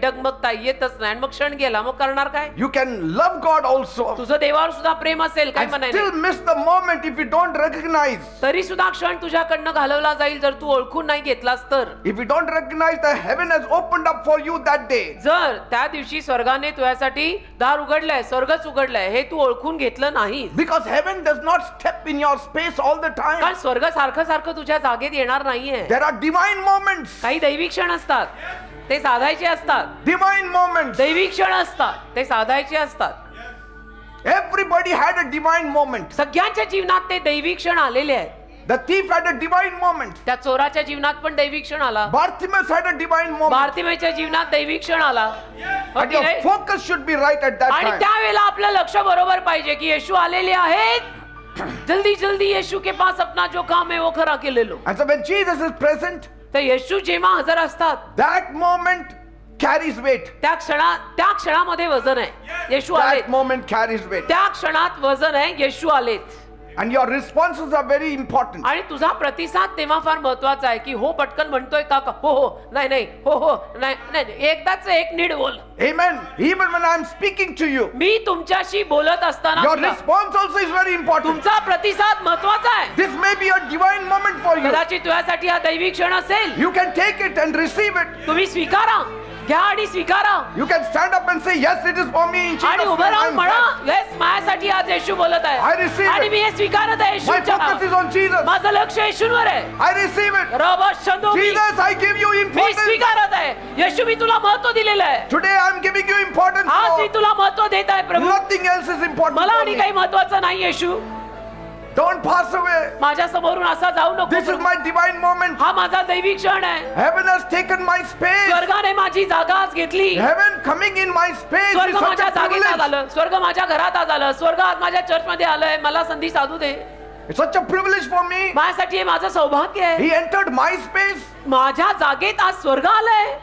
आणि मग क्षण गेला. मग करणार काय? You can love God also तुझं देवावर सुद्धा प्रेम असेल, काय and म्हणायचं, still miss the moment if you don't recognize. तरी सुद्धा क्षण तुझ्याकडनं घालवला जाईल जर तू ओळखून नाही घेतलास तर. If you don't recognize that heaven has opened up for you that day. जर त्या दिवशी स्वर्गाने तुझ्यासाठी दार उघडलंय, स्वर्गच उघडलंय, हे तू ओळखून घेतलं नाही. Because heaven does not step in your space all the time. कारण स्वर्ग सारखं सारखं तुझ्या जागेत येणार नाहीये. There are divine moments. काही दैविक क्षण असतात, ते साधायचे असतात. Divine moments. दैविक क्षण असतात, ते साधायचे असतात. Everybody had a divine moment. सगळ्यांच्या जीवनात ते दैविक क्षण आलेले आहेत. The thief had a divine moment. त्या चोराच्या जीवनात पण दैविक क्षण आला. Bartimaeus had a divine moment. भारतीमेच्या जीवनात दैविक क्षण आला. हो And की your नाही? focus should be right at that आणि time. त्यावेळेला आपलं लक्ष बरोबर पाहिजे की येशू आलेले आहेत. जल्दी जल्दी येशू के पास अपना जो काम है वो खरा के ले low. And so when Jesus is present, तर येशू जेव्हा हजर असतात that moment carries weight. त्या क्षणामध्ये वजन आहे. येशू आले. That moment carries weight. त्या क्षणात वजन आहे. येशू आलेत. And your responses are very important. आणि तुझा प्रतिसाद तेव्हा फार महत्वाचा आहे की हो पटकन म्हणतोय का हो हो नाही नाही हो हो नाही नाही एकदाच एक नीट बोल. Amen. Even when I'm speaking to you, मी तुमच्याशी बोलत असताना your सुद्धा response also is very important. तुमचा प्रतिसाद महत्वाचा आहे. This may be a divine moment for you. कदाचित तुझ्यासाठी हा दैविक क्षण असेल. You can take it and receive it. तुम्ही स्वीकारा, घ्या आणि स्वीकारा. You can stand up and say, yes, it is for me in Jesus' आणि name. उभं राहून I'm म्हणा blessed. येस माझ्यासाठी आज येशू बोलत I आहे receive आणि it. मी हे स्वीकारत आहे My येशूच्या focus is नावात. on Jesus. माझं लक्ष येशूवर आहे. I receive it. Rava शंदो me Jesus, I give you me importance. स्वीकारत आहे. येशू मी तुला महत्व दिलेलं आहे. Today I'm giving you importance. आज मी Lord. तुला महत्व देत आहे प्रभू. Nothing else is important मला for आणि me. काही महत्वाचं नाही येशू. Don't pass away. माझ्या समोरून असा जाऊ नको. This is my divine moment. हा माझा दैविक क्षण आहे. Heaven has taken my space. स्वर्गाने माझी जागा आज घेतली. Heaven coming in my space स्वर्ग is such माझ्या a जागेत आज privilege. आलं. स्वर्ग माझ्या घरात आज आलं. स्वर्ग आज माझ्या चर्च मध्ये आलंय. मला संधी साधू दे. It's such a privilege for me. माझ्यासाठी हे माझं सौभाग्य आहे. He entered my space. माझ्या जागेत आज स्वर्ग आलंय.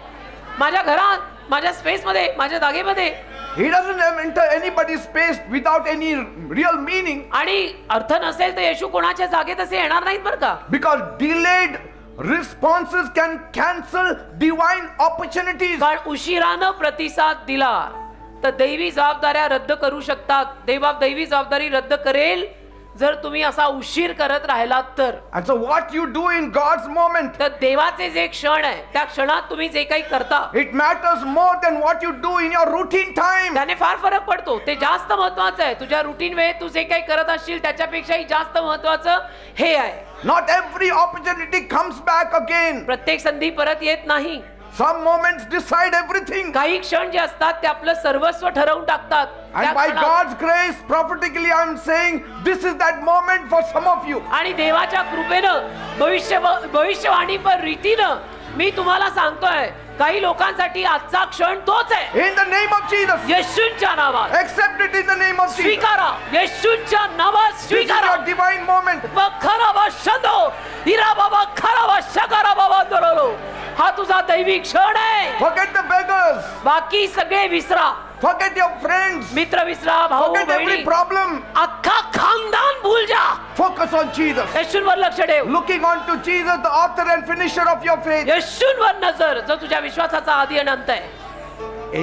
माझ्या घरात, माझ्या स्पेस मध्ये, माझ्या जागेमध्ये. He doesn't enter anybody's space without any real meaning. आणि अर्थ नसेल तर येशू कोणाच्या जागेत असे येणार नाहीत बरं का. Because delayed responses can cancel divine opportunities. कारण उशिरानं प्रतिसाद दिला तर दैवी जबाबदाऱ्या रद्द करू शकतात. दैवी जबाबदारी रद्द करेल जर तुम्ही असा उशीर करत राहिलात तर. And so what you do in God's moment, तर देवाचे जे क्षण आहे त्या क्षणात तुम्ही जे काही करता it matters more than what you do in your routine time. त्याने फार फरक पडतो. ते जास्त महत्वाचं आहे. तुझ्या रुटीन वेळेत तू जे काही करत असशील त्याच्यापेक्षाही जास्त महत्वाचं हे आहे. Not every opportunity comes back again. प्रत्येक संधी परत येत नाही. Some moments decide everything. काही क्षण जे असतात ते आपलं सर्वस्व ठरवून टाकतात. त्या And by क्षणात- God's grace, prophetically I'm saying, this is that moment for some of you. आणि देवाच्या कृपेनं भविष्यवाणी पर रीतीनं मी तुम्हाला सांगतोय काही लोकांसाठी आजचा क्षण तोच आहे. In the name of Jesus. येशूच्या नावात Accept it in the name of Jesus. स्वीकारा. येशूच्या नावात This is स्वीकारा. your divine moment. खराबा शंदो हिरा बाबा खराबा शकरा बाबा दरोलो. हा तुझा दैविक क्षण आहे. Forget the beggars. बाकी सगळे विसरा. Forget your friends. मित्र विसरा, भाऊ Forget every बहिणी, problem. अख्खा खानदान भूल जा. Focus on Jesus. येशूवर लक्ष ठेव. Looking on to Jesus, the author and finisher of your faith. येशूवर नजर जो तुझ्या विश्वासाचा आदी आणि अंत आहे.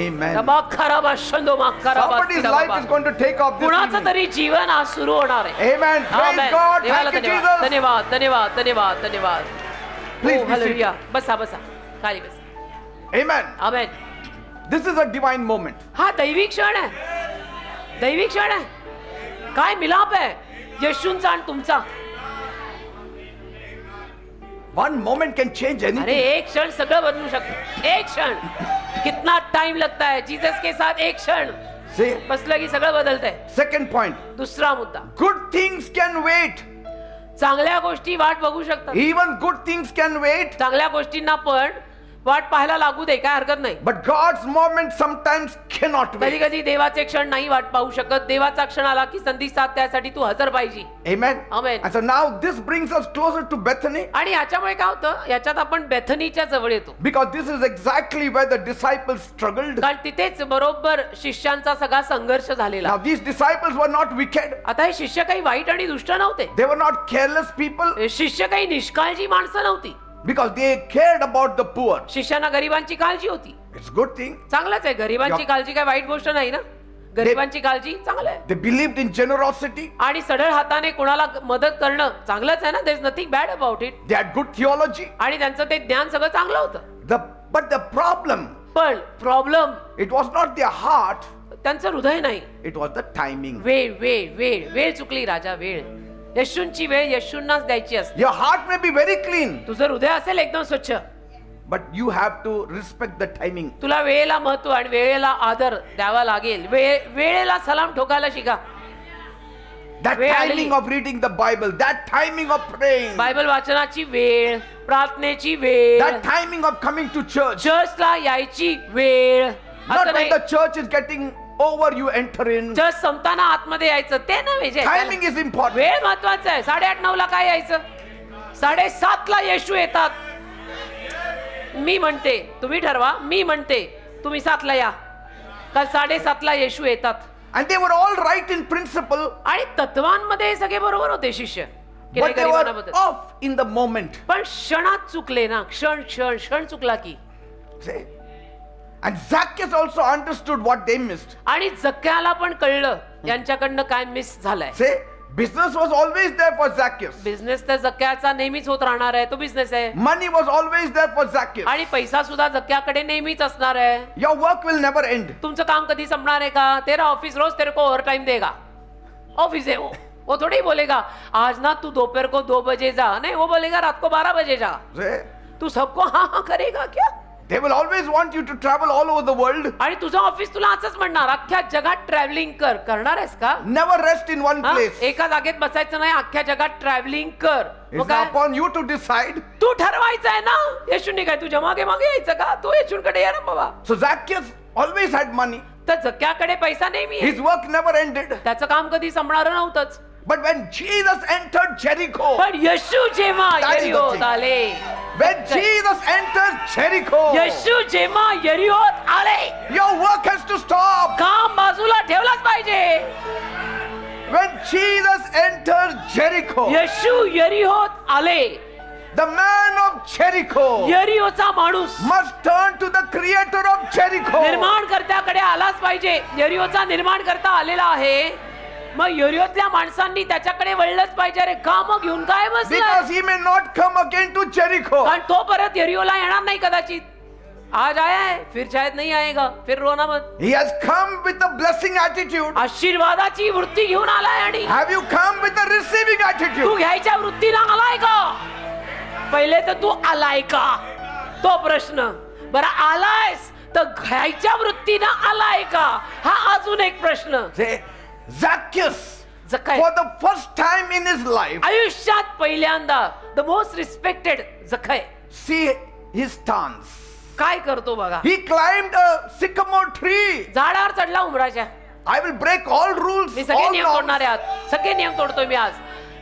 Amen. रबा खराबा शंदो मा खराबा Somebody's सिरा life बाबा. is going to take off this कुणाचं evening. तरी जीवन आज सुरू होणार आहे. Amen. Praise आमेन. God. देवाला Thank you, धन्यवाद Jesus. धन्यवाद धन्यवाद धन्यवाद धन्यवाद. Please हो, be हालेलुया. बसा बसा खाली बसा. Amen. Amen. This is a divine moment. हा दैविक क्षण आहे. दैविक क्षण आहे. काय मिलाप आहे येशूंचा आणि तुमचा. One moment can change अरे anything. एक क्षण सगळं बदलू शकतो. एक क्षण कितना टाइम लगता है जीसस के साथ. एक क्षण See, बसलं की सगळं बदलतंय. second point. दुसरा मुद्दा, Good things can wait. चांगल्या गोष्टी वाट बघू शकतात. Even good things can wait. चांगल्या गोष्टींना पण वाट पाहायला लागू दे, काय हरकत नाही. But God's moment sometimes cannot कधी wait. कधी देवाचे क्षण नाही वाट पाहू शकत. देवाचा क्षण आला की संधी साध त्यासाठी तू हजर पाहिजे. Amen. Amen. And so now this brings us closer to Bethany, आणि याच्यामुळे काय होतं, याच्यात आपण बेथनीच्या जवळ येतो. because this is exactly where the disciples struggled. कारण तिथेच बरोबर शिष्यांचा सगळा संघर्ष झालेला. Now these disciples were not wicked. आता हे शिष्य काही वाईट आणि दुष्ट नव्हते. They were not careless people, हे शिष्य काही निष्काळजी माणसं नव्हती. because they cared about the poor. शिष्यांना गरिबांची काळजी होती. It's a good thing. चांगलंच आहे. गरिबांची काळजी काय वाईट गोष्ट नाही ना. गरिबांची काळजी चांगलं आहे. They believed in generosity. आणि सढळ हाताने कोणाला मदत करणं चांगलंच आहे ना. There is nothing bad about it. They had good theology. आणि त्यांचं ते ज्ञान सगळं चांगलं होतं. But the problem, पण problem it was not their heart, त्यांचं हृदय नाही. it was the timing. वेळ वेळ वेळ वेळ चुकली राजा. वेळ येशूंची वेळ येशूंनाच द्यायची असते. Your heart may be very clean, तुझं हृदय असेल एकदम स्वच्छ, but you have to respect the timing. तुला वेळेला महत्व आणि वेळेला आदर द्यावा लागेल. वेळेला सलाम ठोकायला शिका. That वेळ आलेली. timing of reading the Bible, that timing of praying, Bible वाचनाची वेळ, प्रार्थनेची वेळ, that timing of coming to church. चर्चला यायची वेळ. Not असं when नाही the church is getting over, you enter in. Church संपताना आतमध्ये यायचं ते नव्हे. Timing is important. वेळ महत्वाचा आहे. 8:30-9ला काय यायचं, 7:30ला येशू येतात. मी म्हणते तुम्ही ठरवा. मी म्हणते तुम्ही 7ला या, कारण 7:30ला येशू येतात. And they were all right in principle, आणि तत्वांमध्ये हे सगळे बरोबर होते शिष्य की नाही but they were गरिबांबद्दल. off in the moment. पण क्षणात चुकले ना, क्षण चुकला की. See? And Zacchaeus also understood what they missed. आणि जक्क्याला पण कळलं यांच्याकडनं काय मिस झालंय. See? Business was always there for Zacchaeus. Business तर जक्क्याचा नेहमीच होत राहणार आहे, तो बिझनेस आहे. Money was always there for Zacchaeus. आणि पैसा सुद्धा जक्क्याकडे नेहमीच असणार आहे. Your work will never end. तुमचं काम कधी संपणार आहे का? तेरा ऑफिस रोज तेरे को ओवर टाइम देगा. ऑफिस है वो थोड़ी ही बोलेगा आज ना तू दोपहर को 2 बजे जा, नहीं वो बोलेगा रात को 12 बजे जा. See? तू सबको हाँ हाँ करेगा क्या? They will always want you to travel all over the world. आणि तुझं ऑफिस तुला असंच म्हणणार अख्ख्या जगात ट्रॅव्हलिंग करणार आहेस का? Never rest in one हा? place. एका जागेत बसायचं नाही, अख्ख्या जगात ट्रॅव्हलिंग कर. मग It's काय? upon you to decide. तू ठरवायचं आहे ना. येशूने काय तुझ्या मागे मागे यायचं का? तू येशूकडे ये ना बाबा. So Zacchaeus always had money. तर जक्क्याकडे पैसा नेहमी आहे. His work never ended. त्याचं काम कधी संपणार नव्हतंच. But when Jesus entered Jericho, पण येशू जेव्हा That is the यरिहोत thing. आले, when Jesus enters Jericho, येशू जेव्हा यरिहोत आले, your work has to stop. काम बाजूला ठेवलाच पाहिजे. When Jesus enters Jericho, येशू यरिहोत आले, the man of Jericho यरिहोचा माणूस must turn to the creator of Jericho. निर्माणकर्त्याकडे आलाच पाहिजे. यरिहोचा निर्माण करता आलेला आहे. मग यरिहोतल्या माणसांनी त्याच्याकडे वळलंच पाहिजे. अरे का मग घेऊन काय बसलाय? Because he may not come again to Jericho. कारण तो परत यरिहोला येणार नाही कदाचित. आज आया है फिर शायद नहीं आएगा. फिर रोना मत. He has come with a blessing attitude. आशीर्वादाची वृत्ती घेऊन आलाय. आणि Have you come with a receiving Tu attitude? घ्यायच्या वृत्तीनं आलाय का? पहिले तर तू आलाय का, तो प्रश्न. बरं आलायस तर घ्यायच्या वृत्तीनं आलाय का, हा अजून एक प्रश्न. Say, Zacchaeus, जक्काय for the first time in his life, आयुष्यात पहिल्यांदा the most respected Zacchaeus see his stance. काय करतो बघा. He climbed a sycamore tree. झाडावर चढला उमराच्या. I will break all rules, मी सगळे all नियम norms. तोडणारे आहात. सगळे नियम तोडतोय मी आज.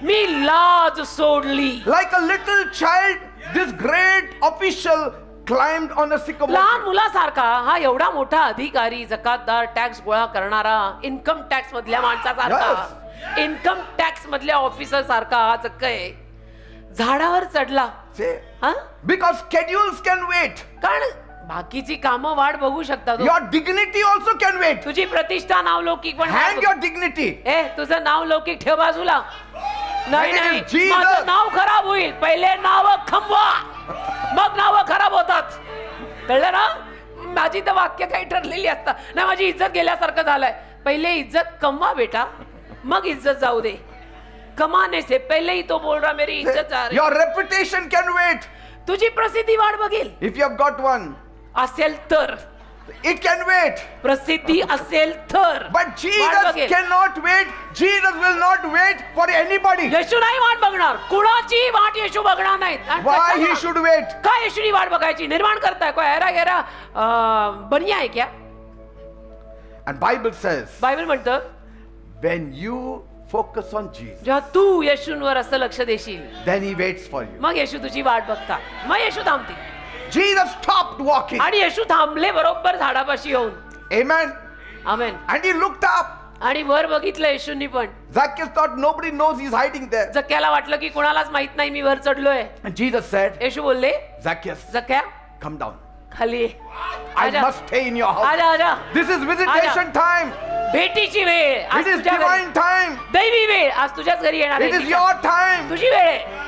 मी लाज सोडली. Like a little child, this great official climbed on a sycamore लहान tree. मुलासारखा हा एवढा मोठा अधिकारी, जकातदार, टॅक्स गोळा करणारा, इन्कम टॅक्स मधल्या माणसासारखा, इन्कम टॅक्स मधल्या ऑफिसर सारखा हा जक्काय झाडावर चढला. See, हा? because schedules can wait. कारण बाकीची कामं वाट बघू शकतात. Your dignity also can wait. तुझी प्रतिष्ठा नावलौकिक पण Hang your dignity. ए तुझं नाव लौकिक ठेव बाजूला. नाही My name नाही is Jesus. माझं नाव खराब होईल. पहिले नाव खंबवा, मग नाव खराब होतात. कळलं ना? माझी तर वाक्य काही ठरलेली असतात. नाही माझी इज्जत गेल्यासारखं झालंय. पहिले इज्जत कमवा बेटा, मग इज्जत जाऊ दे. कमाने से पहिले ही तो बोल रहा मेरी इज्जत जा रही. Your reputation can wait. तुझी प्रसिद्धी वाढ बघेल If you have got one, असेल तर. it can wait. प्रसिद्धी असेल तर But वाट Jesus बघेल. cannot wait. Jesus will not wait for anybody. येशू नाही वाट बघणार. कुणाची वाट येशू बघणार नाहीत. आणि Why कशाला? he should wait? काय येशूनी वाट बघायची? निर्माण करताय कोई हैरा गेरा बनिया आहे क्या? And Bible says, बायबल म्हणतं when you focus on Jesus, जेव्हा तू येशूंवर असं लक्ष देशील, then he waits for you. मग येशू तुझी वाट बघता. मग येशू थांबते. Jesus stopped walking. आणि येशू थांबले बरोबर झाडापाशी येऊन. Amen. Amen. And he looked up. आणि वर बघितलं येशूंनी पण. Zacchaeus thought nobody knows he's hiding there. जक्क्याला वाटलं की कुणालाच माहित नाही मी वर चढलोय. And Jesus said, येशू बोलले Zacchaeus, जक्क्या come down. खाली ये. I आजा. must stay in your house. आजा आजा. This is visitation time. भेटीची वेळ. आज It is तुझ्या घरी. divine time. दैवी वेळ. आज तुझ्याच घरी येणार It आहे. is your time. तुझी वेळ आहे.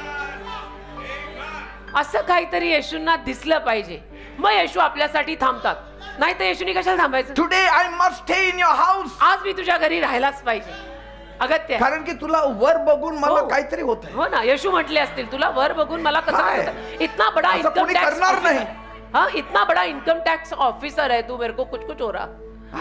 असं काहीतरी येशूंना दिसलं पाहिजे. मग येशू आपल्यासाठी थांबतात. नाही तर येशूनी कशाला थांबायचं? Today I must stay in your house. आज मी तुझ्या घरी राहायलाच पाहिजे. अगत्य आहे. कारण की तुला वर बघून मला हो. काहीतरी होत आहे. हो ना. येशू म्हटले असतील तुला वर बघून मला कसं काय? होतं? इतना बड़ा असं इनकम कोणी टॅक्स करणार नाही. हाँ इतना बड़ा इनकम टैक्स ऑफिसर है तू, मेरे को कुछ कुछ हो रहा.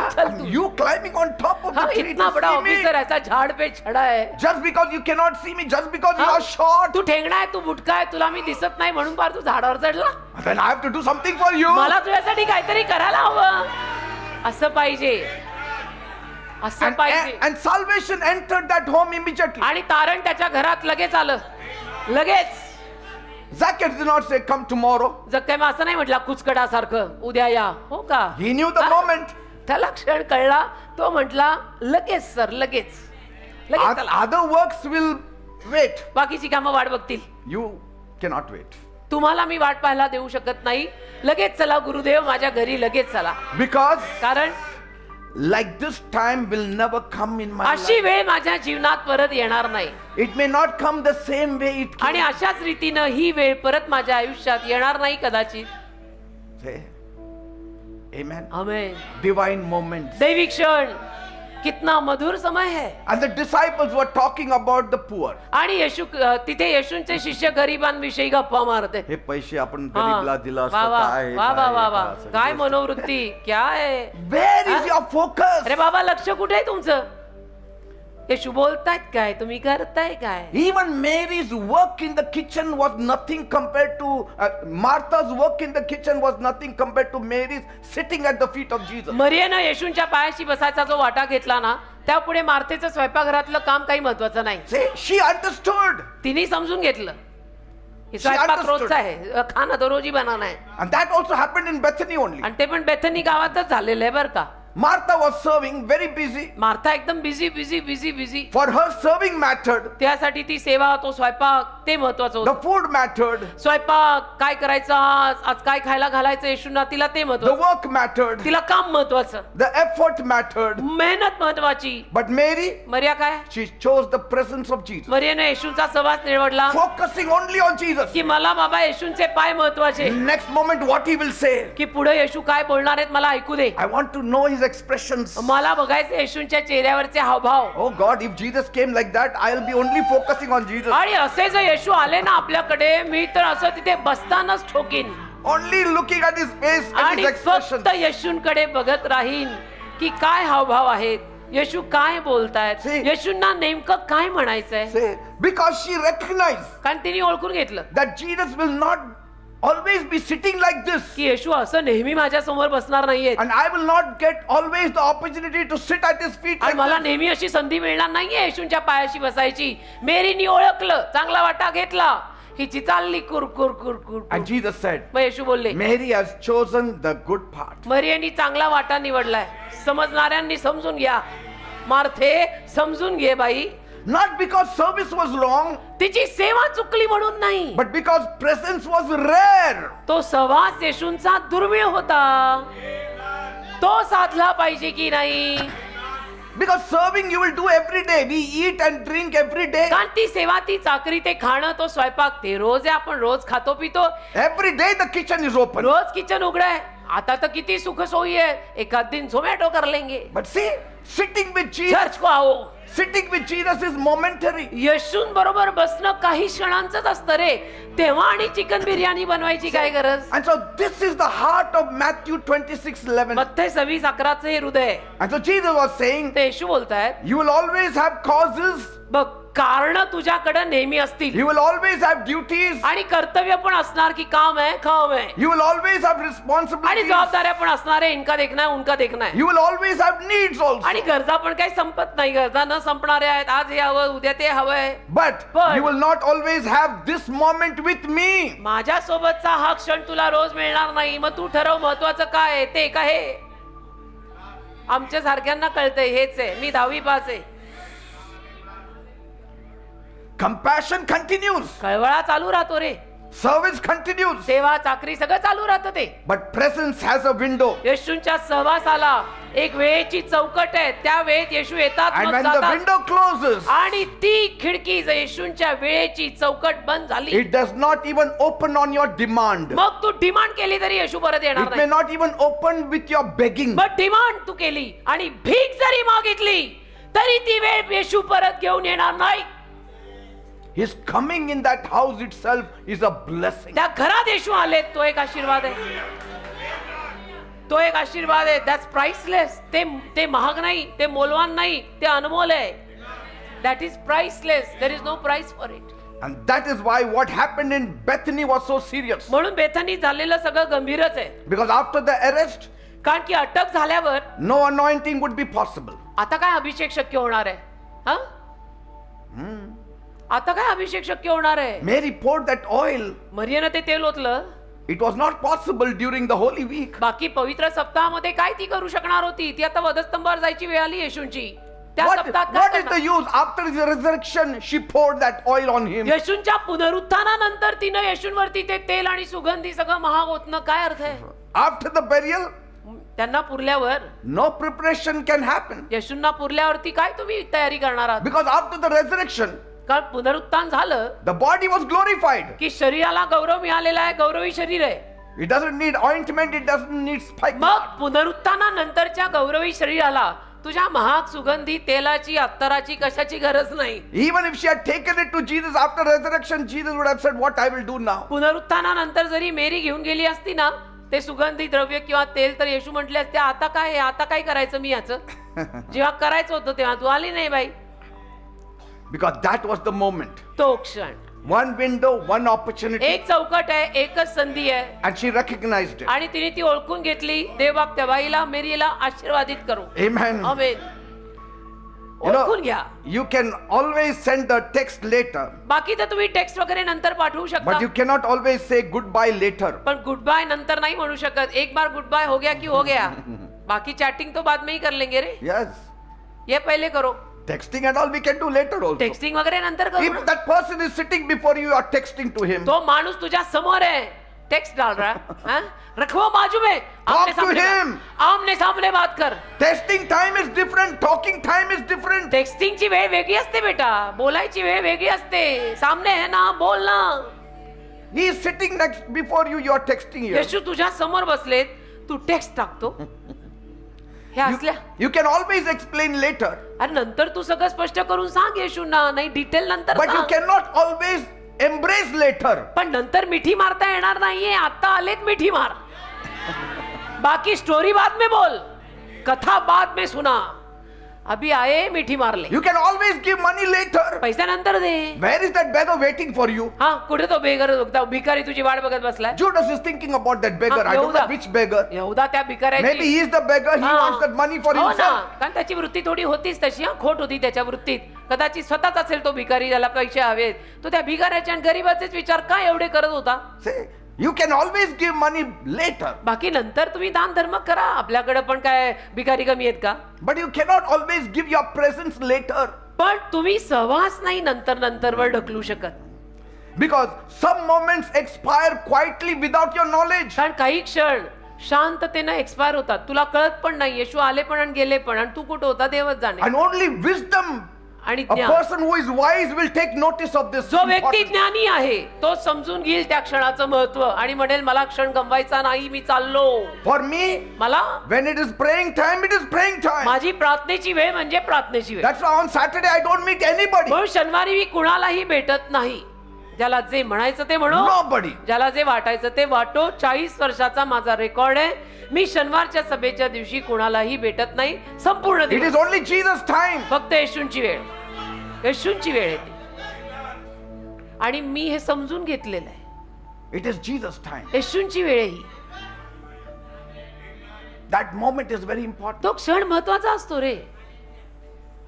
चल तू. You climbing on top of the हाँ tree इतना to बड़ा see ऑफिसर me. ऐसा झाड़ पे चढ़ा है. Just because you cannot see me, just because you हाँ? are short, तू ठेंगणा आहे, तू बुटका आहे, तुला मी दिसत नाही म्हणून पार तू झाडावर चढला. then I have to do something for you. मला तुझ्यासाठी काहीतरी करायला हवं. असं पाहिजे. असं पाहिजे. And salvation entered that home immediately. आणि तारण त्याच्या घरात लगेच आलं. लगेच. Zacchaeus did not say, come tomorrow. जक्काय मग असं नाही म्हटलं कुचकडासारखं उद्या या. हो का? He knew the हा? moment. त्याला क्षण कळला. तो म्हटला लगेच सर, लगेच लगेच चला. Other works will wait. बाकीची कामं वाट बघतील. You cannot wait. तुम्हाला मी वाट पाहायला देऊ शकत नाही. लगेच चला गुरुदेव, माझ्या घरी लगेच चला. Because कारण like this time will never come in my अशी life. वेळ माझ्या जीवनात परत येणार नाही. It may not come the same way it came. आणि अशाच रीतीनं ही वेळ परत माझ्या आयुष्यात येणार नाही कदाचित. Say, Amen. आमेन. Divine moments. दैवी क्षण, कितना मधुर समय है. And the disciples were talking about the poor. आणि येशू तिथे येशूंचे शिष्य गरिबांविषयी गप्पा मारते. हे पैसे आपण हा. गरीबला दिला वा असतं वा काय वा वा वा वा. असं काय गोष्ट. मनोवृत्ती, क्या आहे. Where is your focus? अरे बाबा, लक्ष कुठे आहे तुमचं. येशू बोलतायत काय, तुम्ही करताय काय. Even Mary's work in the kitchen was nothing compared to Martha's work in the kitchen was nothing compared to Mary's sitting at the feet of Jesus. मरियेनं येशूंच्या पायाशी बसायचा जो वाटा घेतला ना, त्यापुढे मार्थेचं स्वयंपाकघरातलं काम काही महत्वाचं नाही. See, she understood. तिने समजून घेतलं. हे She स्वयंपाक understood. रोजचा आहे, खाना तो रोजी बनाना आहे. And that also happened in Bethany only. आणि ते पण बेथनी गावातच झालेलं आहे बरं का. Martha was serving very busy. Martha एकदम busy busy busy busy. For her serving mattered. त्यासाठी ती सेवा, तो स्वयंपाक ते महत्वाचं The होतं. food mattered. स्वयंपाक काय करायचं, आज काय खायला घालायचं येशूंना, तिला ते The महत्वाचं. work mattered. तिला काम महत्वाचं, The effort mattered. मेहनत महत्वाची. But Mary, मरिया काय, she chose the presence of Jesus. मरियाने येशूंचा सहवास निवडला. Focusing only on Jesus. की मला बाबा येशूंचे पाय महत्वाचे. Next moment, what he will say. की पुढे येशू काय बोलणार आहेत मला ऐकू दे. I want to know his expressions. मला बघायचे येशूंच्या चेहऱ्यावरचे हावभाव. Oh God, if Jesus came like that, I'll be only focusing on Jesus. आणि असे जर येशू आले ना आपल्याकडे, मी तर असं तिथे बसतानाच ठोकीन Only looking at his face and आणि his expressions. फक्त येशूंकडे बघत राहीन की काय हावभाव आहेत, येशू काय बोलतायत, See. येशूंना नेमकं काय म्हणायचंय. Say, because she recognized कारण तिने ओळखून घेतलं that Jesus will not always be sitting like this. की येशू असं नेहमी माझ्या समोर बसणार नाहीये. And I will not get always the opportunity to sit at his feet. आणि Like मला this. नेहमी अशी संधी मिळणार नाहीये येशूंच्या पायाशी बसायची. मेरीनी ओळखलं, चांगला वाटा घेतला, हिची चालली कुरकुर कुरकुर. And Jesus said, मग येशू बोलले, Mary has chosen the good part. Mariani चांगला वाटा निवडलाय. समजणाऱ्यांनी समजून घ्या. मार्थे, समजून घे बाई. Not because service was wrong, तिची सेवा चुकली म्हणून नाही, but because presence was rare. तो सहवास येशूंचा दुर्मिळ होता. तो साधला पाहिजे की नाही. Because serving you will do every day. We eat and drink every day. कारण ती सेवा, ती चाकरी, ते खाणं, तो स्वयंपाक, ते रोज आहे. आपण रोज खातो पितो. Every day the kitchen is open. रोज किचन उघड आहे. आता तर किती सुख सोयी आहे. एखाद दिन झोमॅटो कर लेंगे. But see, sitting with Jesus, church को आओ. sitting with Jesus is momentary. येशून बरोबर बसणं काही क्षणांचंच असतं रे. तेव्हा आणि चिकन बिर्याणी बनवायची काय गरज. And so this is the heart of Matthew 26:11. मत्थे 26:11 हे हृदय. And so Jesus was saying, ते येशू बोलतायत, you will always have causes, बघ कारण तुझ्याकडे नेहमी असतील. you will always have duties, आणि कर्तव्य पण असणार की काम आहे, काम आहे. you will always have आणि responsibilities, जबाबदाऱ्या पण असणार आहे. इनका देखना है, उनका देखना है. you will always have needs also. आणि गरजा पण काही संपत नाही. गरजा न संपणाऱ्या आहेत. आज हे हवं, उद्या ते हवंय. But you will not always have this moment with me. माझ्या सोबतचा हा क्षण तुला रोज मिळणार नाही. मग तू ठरव महत्वाचं काय आहे ते. का हे आमच्या सारख्यांना कळतंय, हेच आहे. मी 10वी पास आहे. Compassion continues. कळवळा चालू राहतो रे. Service continues. सेवा, चाकरी सगळं चालू राहतं ते. But presence has a window. येशूंच्या सहवासाला एक वेळेची चौकट आहे. त्या वेळेत येशू येतात, And मग when the जातात. window closes, आणि ती खिडकी जर येशूंच्या वेळेची चौकट बंद झाली, it does not even open on your demand. मग तू डिमांड केली तरी येशू परत येणार It may नाही. not even open with your begging. मग डिमांड तू केली आणि भीक जरी मागितली तरी ती वेळ येशू परत घेऊन येणार नाही. His coming in that house itself is a blessing. त्या घरात येशू आले, तो एक आशीर्वाद आहे. तो एक आशीर्वाद आहे. That's priceless. ते महाग नाही, ते मोलवान नाही, ते अनमोल आहे. That is priceless. There is no price for it. And that is why what happened in Bethany was so serious. म्हणून बेथनी झालेलं सगळं गंभीरच आहे. Because after the arrest, कारण की अटक झाल्यावर no anointing would be possible. आता काय अभिषेक शक्य होणार आहे. हा, आता काय अभिषेक शक्य होणार आहे. Mary poured that oil. मरियेनं ते तेल ओतलं. It was not possible during the Holy Week. बाकी पवित्र सप्ताहामध्ये काय ती करू शकणार होती? ती आता वधस्तंभावर जायची वेळ आली येशूंची. त्या What सप्ताहात काय is the करणार? use? After his resurrection, she poured that oil on him. येशूंच्या पुनरुत्थानानंतर तिनं येशूंवरती ते तेल आणि सुगंधी सगळं महाग ओतणं काय अर्थ आहे? After the burial, त्यांना पुरल्यावर, no preparation can happen. येशूंना पुरल्यावरती काय तुम्ही तयारी करणार आहात? Because after the resurrection, कारण पुनरुत्थान झालं the body was glorified. की शरीराला गौरव मिळालेला आहे, गौरवी शरीर आहे. It doesn't need ointment, it doesn't need spikenard. मग पुनरुत्थानानंतरच्या गौरवी शरीराला तुझ्या महाग सुगंधी तेलाची, अत्तराची कशाची गरज नाही. Even if she had taken it to Jesus after resurrection, Jesus would have said, "What I will do now?" पुनरुत्थानानंतर जरी मेरी घेऊन गेली असती ना ते सुगंधी द्रव्य किंवा तेल, तर येशू म्हटले असते, आता काय आहे? आता काय करायचं मी याचं? जेव्हा करायचं होतं तेव्हा तू आली नाही बाई. Because that was the moment. तो क्षण, One window, one opportunity, एक चौकट आहे, एकच संधी आहे, and she recognized it. आणि तिने ती ओळखून घेतली. देव बाप त्या बाईला, मेरीला आशीर्वादित करो. Amen. आमेन. You know, ओळखून घ्या. you can always send the text later, बाकी तर तुम्ही टेक्स्ट वगैरे नंतर पाठवू but शकता, you cannot always say goodbye later. पण गुड बाय नंतर नाही म्हणू शकत. एक बार गुड बाय हो गया की हो गया, बाकी चैटिंग तो बाद में ही कर लेंगे रे. Yes. ये पहले करो. Texting and all we can do later also. Texting वगैरे नंतर करू If ना. that person is sitting before you, you are texting to him. तो माणूस तुझ्या समोर है, टेक्स्ट डाल रहा है, हाँ? रखो बाजू में, आमने to सामने him. आमने सामने बात कर. Testing time is different, talking time is different. टेक्स्टिंगची वेळ वेगळी असते बेटा, बोलायची वेळ वेगळी असते. सामने है ना, बोल ना. He is sitting next before you, you are texting here. येशू तुझ्या समोर बसलेत, तू टेक्स्ट टाकतो. हे असल्या You can always explain later, अरे नंतर तू सगळं स्पष्ट करून सांग येशूंना, नाही डिटेल नंतर but you सांग. cannot always embrace later. पण नंतर मिठी मारता येणार नाहीये. आता आलेत मिठी मार. बाकी स्टोरी बाद में बोल, कथा बाद में सुना. अभी आए मिठी मार ले. You can always give money later. पैसा नंतर दे. Where is that beggar waiting for you? हा, कुठे तो बेगर भिकारी तुझी वाट बघत बसलाय? Judas is thinking about that beggar. I don't know which beggar. यहूदा त्या Maybe भिकाऱ्याची, he is the beggar. He हा. wants that money for हो ना, himself. कारण त्याची वृत्ती थोडी होतीच तशी. हा, खोट होती त्याच्या वृत्तीत. कदाचित स्वतःच असेल तो भिकारी, ज्याला पैसे हवेत. तो त्या भिकाऱ्याचे आणि गरीबाचेच विचार काय एवढे करत होता? Say, you can always give money later, बाकी नंतर तुम्ही दान धर्म करा. आपल्याकडे पण काय भिकारी कमी आहेत का? but you cannot always give your presence later, पण तुम्ही सहवास नाही नंतर वर ढकलू शकत. because some moments expire quietly without your knowledge. कारण काही क्षण शांततेनं एक्सपायर होतात, तुला कळत पण नाही. येशू आले पण आणि गेले पण, आणि तू कुठं होता देवच जाणे. And only wisdom, आणि a ज्ञान, person who is wise will take notice of this. जो व्यक्ती important- ज्ञानी आहे तो समजून घेईल त्या क्षणाचं महत्व आणि म्हणेल मला क्षण गमवायचा नाही, मी चाललो. For me, मला when it is praying time, it is praying time. माझी प्रार्थनेची वेळ म्हणजे प्रार्थनेची वेळ. That's why on Saturday I don't meet anybody. म्हणून शनिवारी मी कुणालाही भेटत नाही. ज्याला जे म्हणायचं ते म्हणो, Nobody. ज्याला जे वाटायचं ते वाटो. 40 वर्षाचा माझा रेकॉर्ड आहे. मी शनिवारच्या सभेच्या दिवशी कुणालाही भेटत नाही संपूर्ण It दिवस. is only Jesus' time. फक्त येशूंची वेळ, येशूंची वेळ येते. आणि मी हे समजून घेतलेलं आहे, It is Jesus' time. येशूंची वेळ आहे ही. That moment is very important. तो क्षण महत्वाचा असतो रे.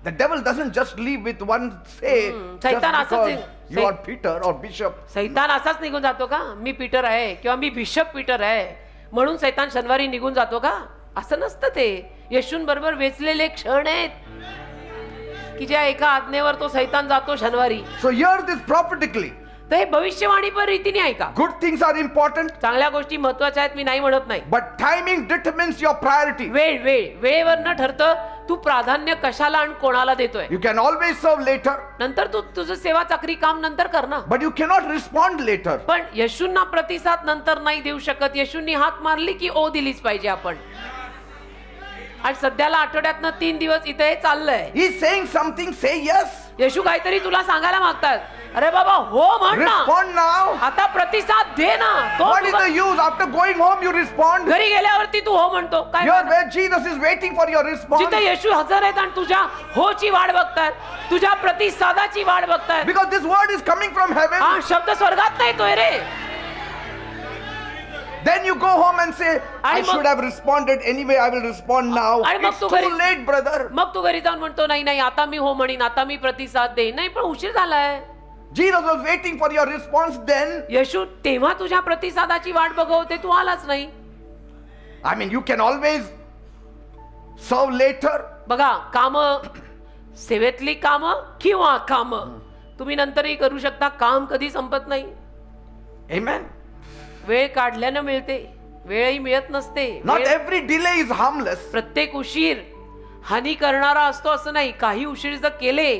The devil doesn't just leave with one say, just Satan असंच because you are Peter or bishop. सैतान असाच निघून जातो का? मी पीटर आहे किंवा मी बिशप पीटर आहे म्हणून सैतान शनिवारी निघून जातो का? असं नसतं ते. येशूंबरोबर वेचलेले क्षण आहेत की ज्या एका आज्ञेवर तो सैतान जातो शनिवारी. So hear this prophetically. तर हे भविष्यवाणी पण रीतीने ऐका. Good things are important, चांगल्या गोष्टी महत्वाच्या आहेत, मी नाही म्हणत नाही. but timing determines your priority. वेळेवर न ठरतं तू प्राधान्य कशाला आणि कोणाला देतोय. You can always serve later, नंतर तू तुझं सेवा चाकरी काम नंतर कर ना. but you cannot respond later. पण येशूंना प्रतिसाद नंतर नाही देऊ शकत. येशूंनी हाक मारली की ओ दिलीच पाहिजे आपण. आणि सध्याला आठवड्यातनं 3 दिवस इथे हे चाललंय. He's saying something, say yes. येशू काहीतरी तुला सांगायला मागतात. अरे बाबा हो म्हण ना, Respond now. आता प्रतिसाद दे ना. तो What is the use? After going home, you respond. घरी गेल्यावरती तू हो म्हणतो काय? Here where Jesus is waiting for your response. जिथे येशू हजर आहेत आणि तुझ्या होची वाट बघतात, तुझ्या प्रतिसादाची वाट बघतात. Because this word is coming from heaven. हा शब्द स्वर्गात नाही येतोय रे. Then you go home and say, I आणि मग- should have responded anyway, I will respond now. आणि मग It's तू too घरी- late, brother. मग तू घरी जाऊन म्हणतो नाही नाही आता मी हो म्हणीन, आता मी प्रतिसाद देईन. नाही पण उशीर झालाय. Jesus was waiting for your response then. येशू तेव्हा तुझ्या प्रतिसादाची वाट बघत होते, तू आलाच नाही. I mean, you can always serve later. बघा, काम, सेवेतली काम किंवा काम तुम्ही नंतरही करू शकता. काम कधी संपत नाही. Amen. वेळ काढल्यानं मिळते, वेळही मिळत नसते. Not every delay is harmless. प्रत्येक उशीर हानी करणारा असतो असं नाही. काही उशीर जर केले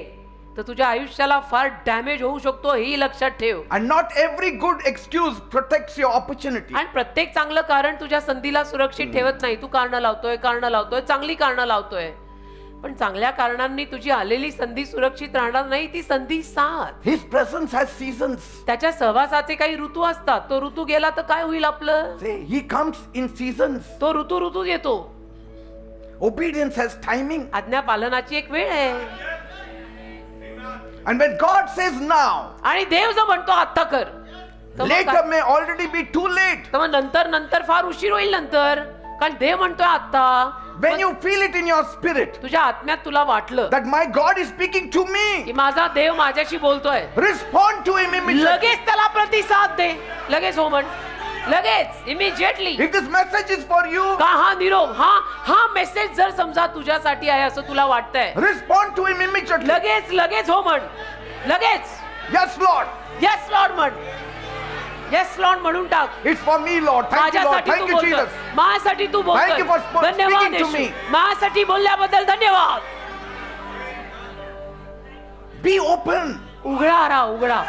तर तुझ्या आयुष्याला फार डॅमेज होऊ शकतो, हेही लक्षात ठेव. And not every good excuse protects your opportunity. आणि प्रत्येक चांगलं कारण तुझ्या संधीला सुरक्षित ठेवत नाही. तू कारण लावतोय, चांगली कारण लावतोय, पण चांगल्या कारणांनी तुझी आलेली संधी सुरक्षित राहणार नाही. ती संधी साथ. His presence has seasons. त्याच्या सहवासाचे काही ऋतू असतात. तो ऋतू गेला तर काय होईल आपलं? Say, he comes in seasons. तो ऋतू येतो. Obedience has timing. आज्ञा पालनाची एक वेळ आहे. And when God says now, आणि देव जर म्हणतो आता कर, तर मग later काय? may already be too late. तर मग नंतर फार उशीर होईल नंतर. कारण देव म्हणतोय आता. When you feel it in your spirit तुझ्या आत्म्यात तुला वाटलं that my God is speaking to me, की माझा देव माझ्याशी बोलतोय, respond to him immediately. लगेच त्याला प्रतिसाद दे. लगेच हो म्हण, लगेच, immediately. If this message is for you, का हा निरोप, हा मेसेज जर समजा तुझ्यासाठी आहे असं तुला वाटतंय, respond to him immediately. लगेच हो म्हण. लगेच Yes, Lord. येस लॉर्ड म्हण. येस लॉर्ड म्हणून टाक. It's for me, Lord. Thank you, Lord. माझ्यासाठी Thank तू you, बोलतोय, Jesus. माझ्यासाठी तू Thank you for बोलतोय. धन्यवाद speaking to येशू. me. माझ्यासाठी बोलल्याबद्दल धन्यवाद. Be open. उघडा राहा, उघडा.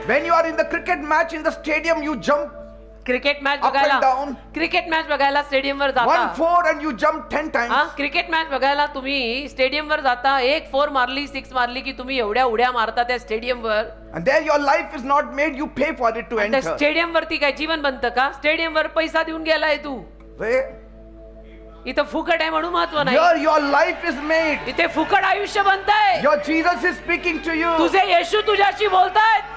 When you are in the cricket match in the stadium, you jump cricket match Up and बघायला, down. क्रिकेट मॅच बघायला स्टेडियमवर जाता. 1-4 and you jump 10 times. हा, क्रिकेट मॅच बघायला तुम्ही स्टेडियमवर जाता. 1 4 मारली, 6 मारली की तुम्ही एवढ्या उड्या मारता त्या स्टेडियमवर. And there your life is not made, you pay for it to त्या enter. स्टेडियमवरती काय जीवन बनतं का? स्टेडियमवर पैसा देऊन गेलाय तू. See? इथं फुकट आहे म्हणून महत्व नाही. Here your life is made. इथे फुकट आयुष्य बनतंय. Your Jesus is speaking to you. तुझे येशू तुझ्याशी बोलतायत.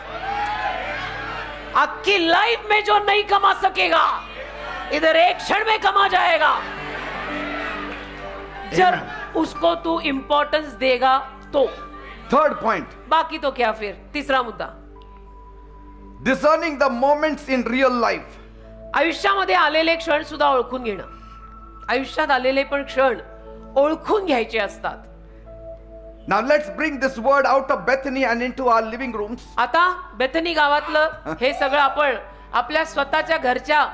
आपकी लाइफ में जो नहीं कमा सकेगा, इधर एक क्षण में कमा जाएगा जब उसको तू इंपॉर्टेंस देगा तो. Third point, बाकी तो क्या फिर. तीसरा मुद्दा, discerning the moments in real life. आयुष्यामध्ये आलेले क्षण सुद्धा ओळखून घेणं. आयुष्यात आलेले पण क्षण ओळखून घ्यायचे असतात. Now let's bring this word out of Bethany and into our living rooms. आता बेथनी गावातलं हे सगळं आपण आपल्या स्वतःच्या घरच्या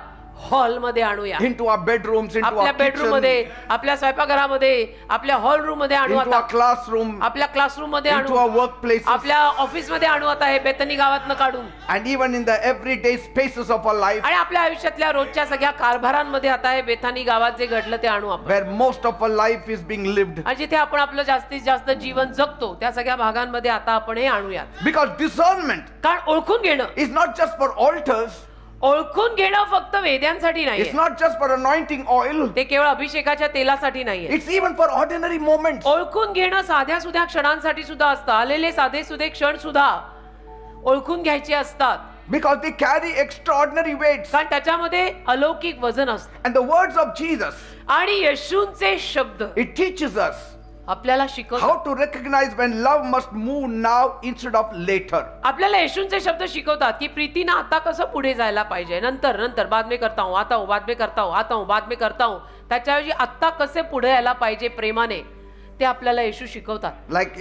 हॉल मध्ये आणूया. Into our bedrooms, into आपल्या our बेडरूम kitchen, मध्ये, आपल्या स्वयंपाकघरामध्ये, आपल्या हॉल रूम मध्ये आणू into our आता. classroom, आपल्या क्लासरूम मध्ये into आणू, our workplaces, आपल्या ऑफिस मध्ये आणू आता हे बेथनी गावातनं काढून. and even in the everyday spaces of our life, आणि आपल्या आयुष्यातल्या रोजच्या सगळ्या कारभारांमध्ये आता हे बेथानी गावात जे घडलं ते आणू आपण. where most of our life is being lived. आणि जिथे आपण आपलं जास्तीत जास्त जीवन जगतो त्या सगळ्या भागांमध्ये आता आपण हे आणूयात. Because discernment कारण ओळखून घेणं, is not just for altars, ओळखून घेणं फक्त वेद्यांसाठी it's नाही, not just for anointing oil, ते केवळ अभिषेकाच्या तेलासाठी नाहीये. it's even for ordinary moments. ओळखून घेणं साध्या सुध्या क्षणांसाठी सुद्धा असतं. आलेले साधे सुधे क्षण सुद्धा ओळखून घ्यायचे असतात. Because they carry extraordinary weights. कारण त्याच्यामध्ये अलौकिक वजन असतं. And the words of Jesus, आणि येशूंचे शब्द it teaches us आपल्याला शिकवतात. how to recognize when love must move now instead of later. आपल्याला येशूंचे शब्द शिकवतात की प्रीतीनं आता कसं पुढे जायला पाहिजे. नंतर बाद में करता हूं, आता हूं, बाद में करता हूं, आता हूं, बाद में करता हूं. त्याच्याऐवजी आता कसे पुढे यायला पाहिजे प्रेमाने, ते आपल्याला येशू शिकवतात. Like,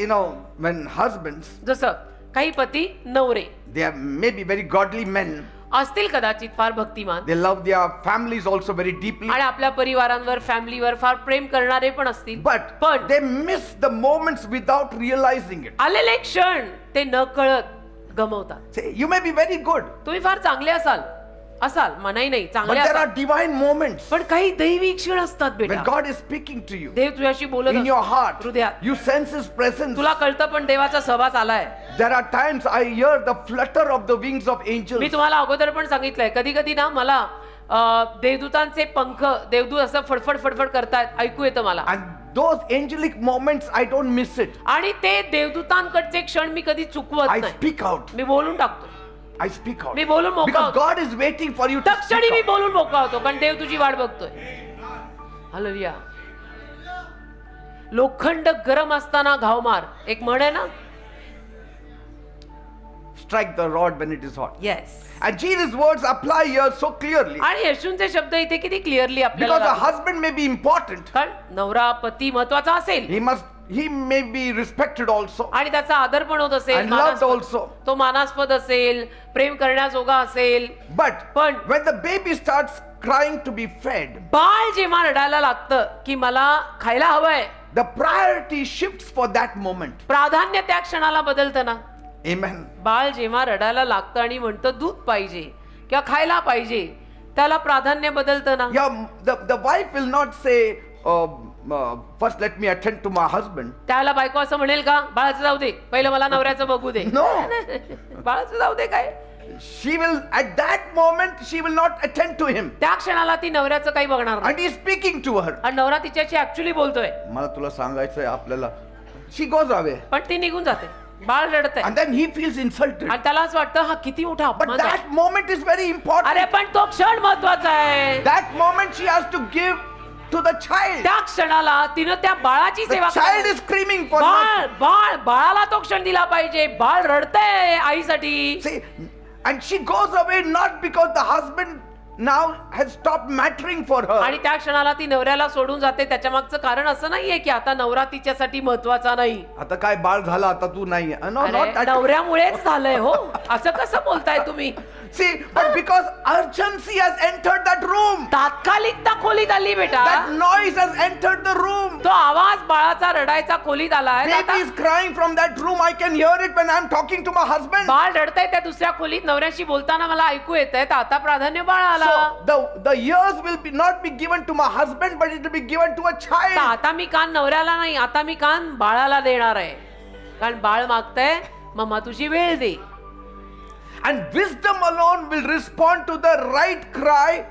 when husbands, जसं काही पती नवरे they are maybe very godly men, असतील कदाचित फार भक्तिमान, they love their families also very deeply, आणि आपल्या परिवारांवर फॅमिलीवर फार प्रेम करणारे पण असतील, but पण they miss the moments without realizing it. आलेले क्षण ते न कळत गमवतात. Say, you may be very good, तुम्ही फार चांगले असाल मनाई नाही, but चांगले there असाल, are divine moments पण काही दैवी क्षण असतात when बेटा. God is speaking to you देव तुझ्याशी बोलत in your असतो heart. हृदयात. You sense His presence. तुला कळतं पण देवाचा सहवास आलाय. There are times I hear the flutter of the wings of angels. मी तुम्हाला अगोदर पण सांगितलंय, कधी कधी ना मला देवदूतांचे पंख, देवदूत असं फडफड फडफड करतायत ऐकू येतं मला. And those angelic moments, I don't miss it. आणि ते देवदूतांकडचे क्षण मी कधी चुकवत I नाही. speak out. मी बोलून टाकतो. I speak out. मी बोलून मोकळा Because होतो. God is waiting for you to तक्षणी speak me out. बोलून मोकळा होतो कारण देव तुझी वाट बघतोय. हालेलुया. लोखंड गरम असताना घाव मार, एक म्हण आहे ना. strike the rod when it is hot. Yes. And Jesus' words apply here so clearly. आणि येशूंचे शब्द इथे किती क्लिअरली Because आपल्याला a लागतात. husband may be important. कारण नवरा पती महत्वाचा असेल He may be respected also आणि त्याचा आदर पण होत असेल, and loved मानास्पद- also. तो मानास्पद असेल, प्रेम करण्याजोगा असेल. But पण when the baby starts crying to be fed, बाळ जेव्हा रडायला लागतं की मला खायला हवंय, the priority shifts for that moment. प्राधान्य त्या क्षणाला बदलतं ना. Amen. बाळ जेव्हा रडायला लागतं आणि म्हणतं दूध पाहिजे किंवा खायला पाहिजे, त्याला प्राधान्य बदलतं ना. Yeah, the wife will not say, first let me attend to my husband. त्याला बायको असं म्हणेल का, बाळाचं जाऊ दे, पहिलं मला नवऱ्याचं बघू दे. No. बाळाचं जाऊ दे काय, She will, at that moment, she will not attend to him. त्या क्षणाला ती नवऱ्याचं काही बघणार नाही. And he is speaking to her. आणि नवरा तिच्याशी ऍक्च्युली बोलतोय, मला तुला सांगायचंय आपल्याला. She goes away. पण ती निघून जाते. बाळ रडतंय And then he feels insulted. आणि त्याला असं वाटतं हा किती मोठा But अपमान आहे. that moment is very important. अरे पण तो क्षण महत्वाचा आहे. That moment she has to give to the child. त्या क्षणाला तिनं त्या बाळाची The सेवा child करावी. is screaming for Bal mercy. बाळ बाळाला तो क्षण दिला पाहिजे. बाळ रडतंय आईसाठी. See, and she goes away not because the husband now has stopped mattering for her. आणि त्या क्षणाला ती नवऱ्याला सोडून जाते. त्याच्या मागचं कारण असं नाहीये की आता नवरा तिच्यासाठी महत्वाचा नाही. आता काय बाळ झालं आता तू नाही. No, अरे, not that. नवऱ्यामुळेच झालंय हो. असं कसं बोलताय तुम्ही. See, but because urgency has entered that room. तात्कालिकता खोलीत आली बेटा. That noise has entered the room. तो आवाज बाळाचा रडायचा खोलीत आलाय. Baby is crying from that room. I can hear it when I'm talking to my husband. बाळ रडतंय त्या दुसऱ्या खोलीत नवऱ्याशी बोलताना मला ऐकू येतंय. तर आता प्राधान्य बाळाला. So the ears will not be given to my husband, but it will be given to a तर child. आता मी कान नवऱ्याला नाही, आता मी कान बाळाला देणार आहे. कारण बाळ मागतंय मम्मा तुझी वेळ दे. And wisdom alone will respond to the right cry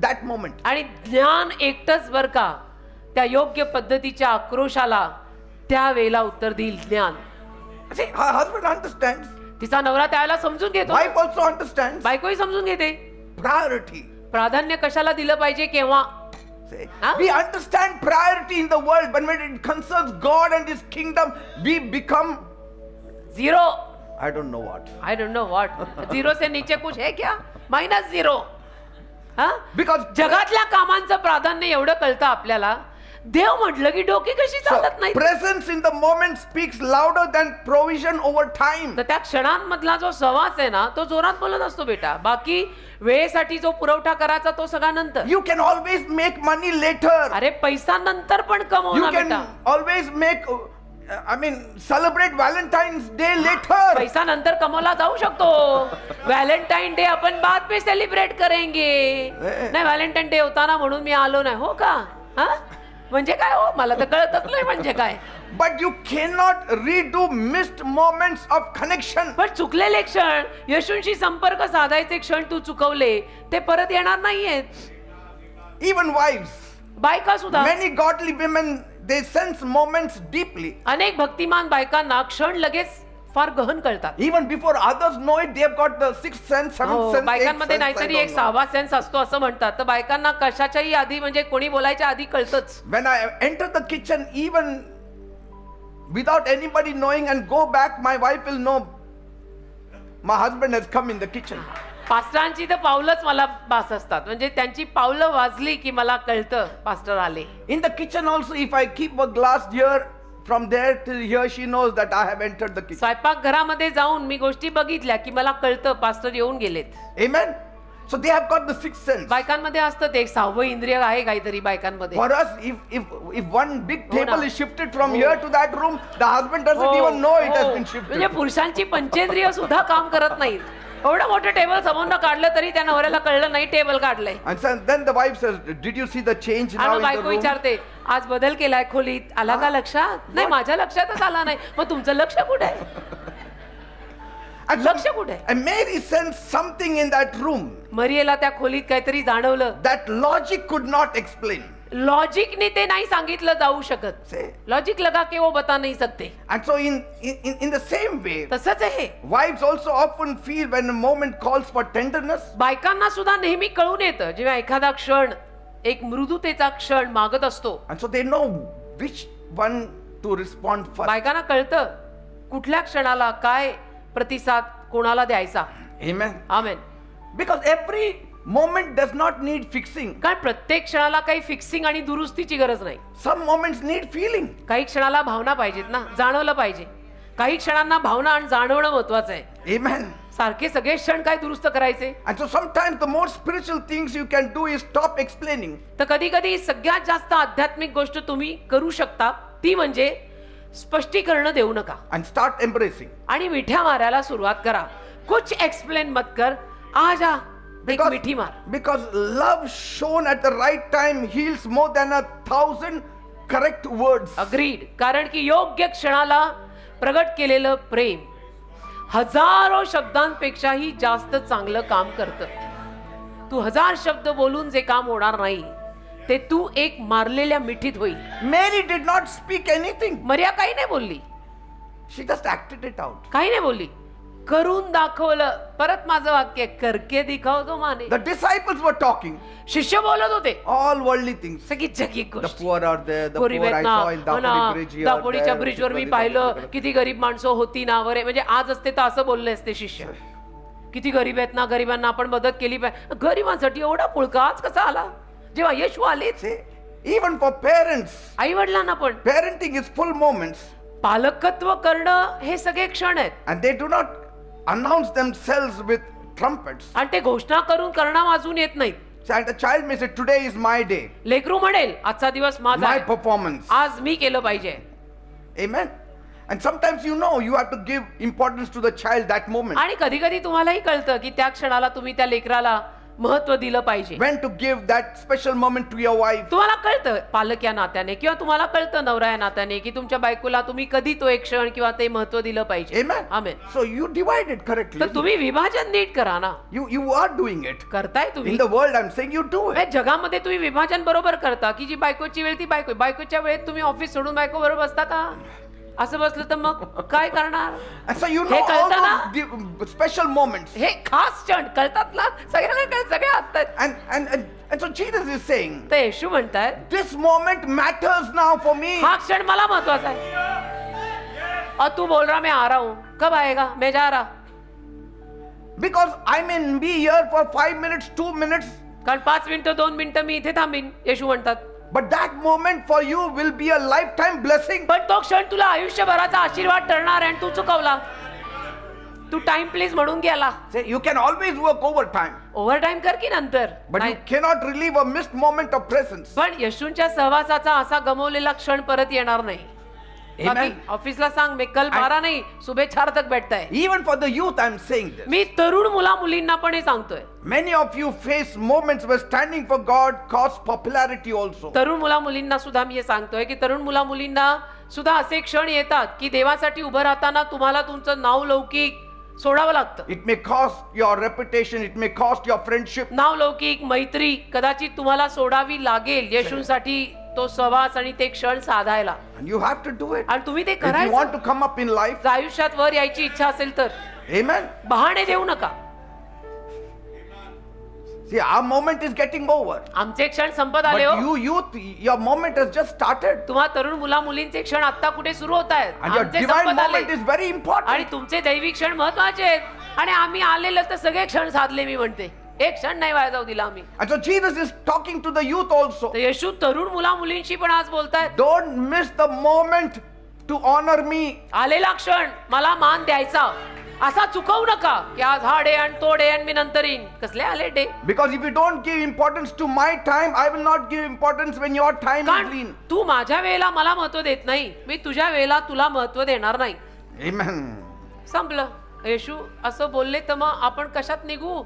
that moment. आणि ज्ञान एकटच बर का त्या योग्य पद्धतीच्या आक्रोशाला त्या वेळेला उत्तर देईल. ज्ञान. See, her husband understands. तिचा नवरा त्याला समजून घेतो. Wife also understands. बायकोही समजून घेते. Priority. प्राधान्य कशाला दिलं पाहिजे केव्हा. See, Huh? we understand priority in the world, but when it concerns God and His kingdom, we become, zero. I don't know what. I don't know what. Zero से नीचे कुछ है क्या. Minus zero. हा Because जगातल्या कामांचं प्राधान्य एवढं कळतं आपल्याला. देव म्हटलं की डोकी कशी so, चालत नाही. presence in the moment speaks louder than provision over time. तर त्या क्षणांमधला जो सहवास आहे ना तो जोरात बोलत असतो बेटा. बाकी वेळेसाठी जो पुरवठा करायचा तो सगळा नंतर. You can always make money later. अरे पैसा नंतर पण कमव You ना can बेटा. always make, celebrate Valentine's Day later. पैसा नंतर कमवला जाऊ शकतो. व्हॅलेंटाईन डे आपण बाद में सेलिब्रेट करेंगे. नाही व्हॅलेंटाईन डे होता ना म्हणून मी आलो नाही. हो का. हा म्हणजे काय हो मला तर कळतच नाही म्हणजे काय. But you cannot redo missed moments of connection. पण चुकलेले क्षण येशूंशी संपर्क साधायचे क्षण तू चुकवले ते परत येणार नाहीयेत. Even wives, बायका सुद्धा many godly women, they sense moments deeply. अनेक भक्तिमान बायकांना क्षण लगेच फार गहन कळतात. Even before others know it, they have got the sixth sense, seventh हो, sense, eighth बायकांमध्ये sense. I नाहीतरी don't एक know. सहावा सेन्स असतो असं म्हणतात. तर बायकांना कशाच्याही आधी म्हणजे कोणी बोलायच्या आधी कळतच. When I enter the kitchen, even without anybody knowing, and go back, my wife will know my husband has come in the kitchen. पास्टरांची तर पावलंच मला बास असतात. म्हणजे त्यांची पावलं वाजली की मला कळतं पास्टर आले. In the kitchen also, if I keep a glass here, from there till here, she knows that I have entered the kitchen. स्वयंपाक घरामध्ये जाऊन मी गोष्टी बघितल्या की मला कळतं पास्टर येऊन गेलेत. Amen. So they have got the sixth sense. बायकांमध्ये असतं ते एक सहावं इंद्रिय आहे काहीतरी बायकांमध्ये. For us, if one big हो table ना. is shifted from here to that room, the husband doesn't even know it has been shifted. म्हणजे पुरुषांची पंचेंद्रिय सुद्धा काम करत नाहीत. एवढं मोठं टेबल समोरनं काढलं तरी त्या नवऱ्याला कळलं नाही टेबल काढलंय. And so then the wife says, "Did you see the change now आणि in the बायको room?" विचारते आज बदल केलाय खोलीत. आला का लक्षात. नाही माझ्या लक्षातच आला नाही. मग तुमचं लक्ष कुठे आहे. And लक्ष कुठे आहे. And Mary sensed something in that room मरियेला त्या खोलीत काहीतरी जाणवलं. that logic could not explain. लॉजिकने ते नाही सांगितलं जाऊ शकत. Say. लॉजिक लगा के वो बता नहीं सकते. And so in the same way, तसंच आहे. wives also often feel when a moment calls for tenderness. बायकांना सुद्धा नेहमी कळून येतं जेव्हा एखादा क्षण एक मृदुतेचा क्षण मागत असतो. And so they know which one to respond first. बायकांना कळतं कुठल्या क्षणाला काय प्रतिसाद कोणाला द्यायचा. Amen. Amen. Because every moment does not need fixing. कारण प्रत्येक क्षणाला काही फिक्सिंग आणि दुरुस्तीची गरज नाही. Some moments need feeling. काही क्षणाला भावना पाहिजेत ना, जाणवलं पाहिजे. काही क्षणांना भावना आणि जाणवणं महत्वाचं आहे. Amen. सारखे सगळे क्षण काय दुरुस्त करायचे. And so sometimes the more spiritual things you can do is stop explaining. तर कधी कधी सगळ्यात जास्त आध्यात्मिक गोष्ट तुम्ही करू शकता ती म्हणजे स्पष्टीकरण देऊ नका And start embracing. आणि मिठ्या मारायला सुरुवात करा. कुछ एक्सप्लेन मत कर, आ जा एक मिठी मार. Because love shown at the right time heals more than 1,000 correct words. Agreed. कारण की योग्य क्षणाला प्रगट केलेलं प्रेम हजारो शब्दांपेक्षाही जास्त चांगलं काम करतं. तू 1000 शब्द बोलून जे काम होणार नाही ते तू एक मारलेल्या मिठीत होईल. Mary did not speak anything. मर्या काही नाही बोलली, She just acted it out. काही नाही बोलली, करून दाखवलं. परत माझं वाक्य, करके दिखावतो Mane. The disciples were talking शिष्य बोलत होते all worldly things. सगळी जगी The गोष्ट. poor are there, the गरीब poor I आहेत ना, saw in हो ना, Dapodi bridge here. दापोडीच्या there, ब्रिजवर me people पाहिलं there. किती गरीब माणसं होती ना वरे. म्हणजे आज असते तर असं बोलले असते शिष्य, किती गरीब आहेत ना, गरिबांना आपण मदत केली पाहिजे. गरिबांसाठी एवढा पुळका आज कसा आला जेव्हा येशू आलेच. See, even for parents, आई वडिलांना पण parenting is full moments. पालकत्व करणं हे सगळे क्षण आहेत. And they do not announce themselves with trumpets. आणि ते घोषणा करून करणं वाजून येत नाहीत. And the child may say, today is my day, लेकरू म्हणेल आजचा दिवस माझा my आहे, performance. आज मी केलं पाहिजे. Amen. And sometimes you have to give importance to the child that moment. आणि कधी कधी तुम्हालाही कळतं की त्या क्षणाला तुम्ही त्या लेकराला महत्व दिलं पाहिजे. When to give that special moment to your wife. तुम्हाला कळतं पालक या नात्याने किंवा तुम्हाला कळतं नवरा या नात्याने की तुमच्या बायकोला तुम्ही कधी तो एक क्षण किंवा ते महत्व दिलं पाहिजे. Amen. Amen. So you divide it correctly. तर तुम्ही विभाजन नीट करा ना. You are doing it. करताय In तुम्ही. the world I'm saying you do it. हे जगामध्ये तुम्ही विभाजन बरोबर करता की जी बायकोची वेळ ती बायकोच्या वेळेत तुम्ही ऑफिस सोडून बायको बरोबर बसता का? असं बसलं तर मग काय करणार? And so you हे know all कळतं ना? those special moments. हे खास क्षण कळतात ना, सगळ्यांना कळत, सगळे असतात. And so Jesus is saying, तर येशू म्हणतायत this moment matters now for me. हा क्षण मला महत्वाचा आहे. और तू बोल रहा मैं आ रहा हूं, कब आएगा? मैं जा रहा. Because I may be here for 5 minutes, 2 minutes, कारण 5 मिनिटं 2 मिनिटं मी इथे थांबीन. येशू म्हणतात but that moment for you will be a lifetime blessing. पण तो क्षण तुला आयुष्यभराचा आशीर्वाद ठरणार आहे आणि तू चुकवला. तू टाइम प्लीज म्हणून गेला. Say, you can always work overtime, over time कर की नंतर. but you cannot relieve a missed moment of presence. पण येशूंच्या सहवासाचा असा गमावलेला क्षण परत येणार नाही. Amen. ऑफिसला सांग मी कल 12 नाही सुबह 4 तक बैठता है. Even for the youth I'm saying this. मी तरुण मुला मुलींना पण हे सांगतोय. Many of you face moments where standing for God costs popularity also. तरुण मुला मुलींना सुद्धा मी हे सांगतोय की तरुण मुला मुलींना सुद्धा असे क्षण येतात की देवासाठी उभं राहताना तुम्हाला तुमचं नाव लौकिक सोडावं लागतं. It may cost your reputation, it may cost your friendship. नाव लौकिक मैत्री कदाचित तुम्हाला सोडावी लागेल येशूंसाठी तो सहवास आणि ते क्षण साधायला. And you have to do it. आणि तुम्ही ते If you want करायचं. to come up in life. जर आयुष्यात वर यायची इच्छा असेल तर Amen. बहाणे देऊ नका. See, our moment is getting over. आमचे क्षण संपत But आले हो. you youth, your moment has just started. तुम्हा तरुण मुला मुलींचे क्षण आता कुठे सुरू होत आहेत. And your आमचे divine संपत moment आले is very important. आणि तुमचे दैविक क्षण महत्वाचे आहेत. आणि आम्ही आलेलं तर सगळे क्षण साधले. मी म्हणते एक क्षण नाही वाया जाऊ दिला आम्ही. And so Jesus is talking to the youth also. तर येशू तरुण मुला मुलींशी पण आज बोलतायत. Don't miss the moment to honor me. आलेला क्षण मला मान द्यायचा असा चुकवू नका की आज हा डे आणि तो डे आणि मी नंतर येईन. कसले आले day? Because if you don't give importance to my time, I will not give importance when your time is कारण lean. तू माझ्या वेळेला मला महत्व देत नाही, मी तुझ्या वेळेला तुला महत्व देणार नाही. Amen. संपलं. येशू असं बोलले तर मग आपण कशात निघू?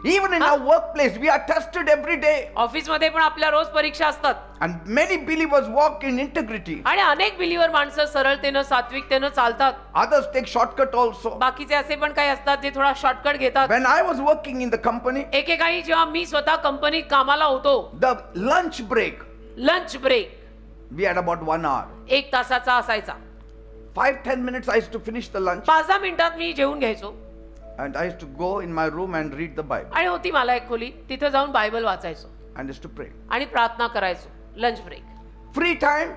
Even in our workplace, we are tested every day. Office मध्ये पण आपल्या रोज परीक्षा असतात. And many believers walk in integrity. आणि अनेक बिलीवर माणसं सरळतेनं सात्विकतेनं चालतात. Others take shortcut also. बाकीचे असे पण काही असतात जे थोडा शॉर्टकट घेतात. When I was working in the company, एकेकाळी जेव्हा मी स्वतः कंपनीत कामाला होतो, the lunch break, lunch break we had about 1 hour. 1 तासाचा असायचा. 5-10 minutes I used to finish the lunch. 5-10 मिनिटात मी जेवून घ्यायचो. And I used to go in my room and read the Bible. आणि होती मला एक खोली, तिथं जाऊन बायबल वाचायचो And used to pray. आणि प्रार्थना करायचो. Lunch break Free time,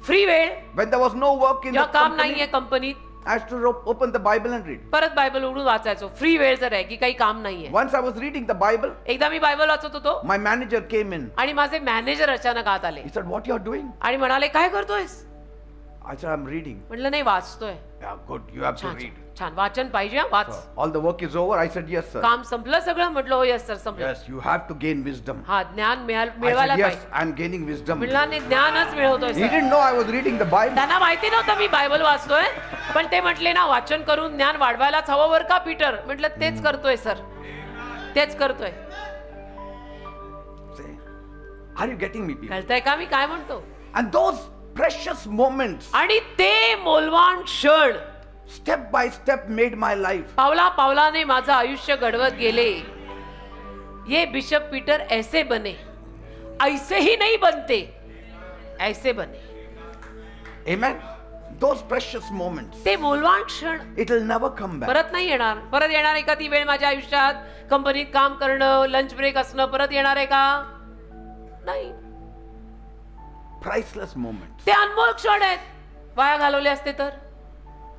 free वेळ when there was no work in the जेव्हा काम company, नाहीये कंपनीत, I had to open the Bible and read. परत बायबल उघडून वाचायचो. फ्री वेळ जर आहे की काही काम नाहीये. Once I was reading the Bible, एकदा मी बायबल वाचत होतो my manager came in. आणि माझे मॅनेजर अचानक आत आले He said, "What you are doing?" आणि म्हणाले काय करतोयस? I said, "I'm reading." म्हटलं नाही वाचतोय. Yeah, good. You have to छान read. छान वाचन पाहिजे हा, वाच. So, all the work is over. I said, "Yes, sir." काम संपलं सगळं? म्हटलं हो यस सर संपलं. Yes, you have to gain wisdom. हा ज्ञान I मिळवायला said, "Yes, पाहिजे. I'm gaining wisdom." म्हणलं नाही ज्ञानच मिळवतोय He sir. didn't know I was reading the Bible. त्यांना माहिती नव्हतं मी बायबल वाचतोय, पण ते म्हटले ना वाचन करून ज्ञान वाढवायलाच हवं बर का पीटर? म्हटलं तेच करतोय सर, तेच करतोय. Say, are you getting me, people? कळतंय का मी काय म्हणतो? And those precious moments, आणि ते मोलवान क्षण step by step, made my life. पावला पावलाने माझं आयुष्य घडवत गेले. ये बिशप पीटर ऐसे बने, ऐसे ही नहीं बनते, ऐसे बने. Amen. Those precious moments, ते मोलवान क्षण it will never come back. परत नाही येणार. परत येणार आहे का ती वेळ माझ्या आयुष्यात? कंपनीत काम करणं, लंच ब्रेक असणं परत येणार आहे का? नाही. Priceless moments. ते अनमोल क्षण आहेत. वाया घालवले असते तर?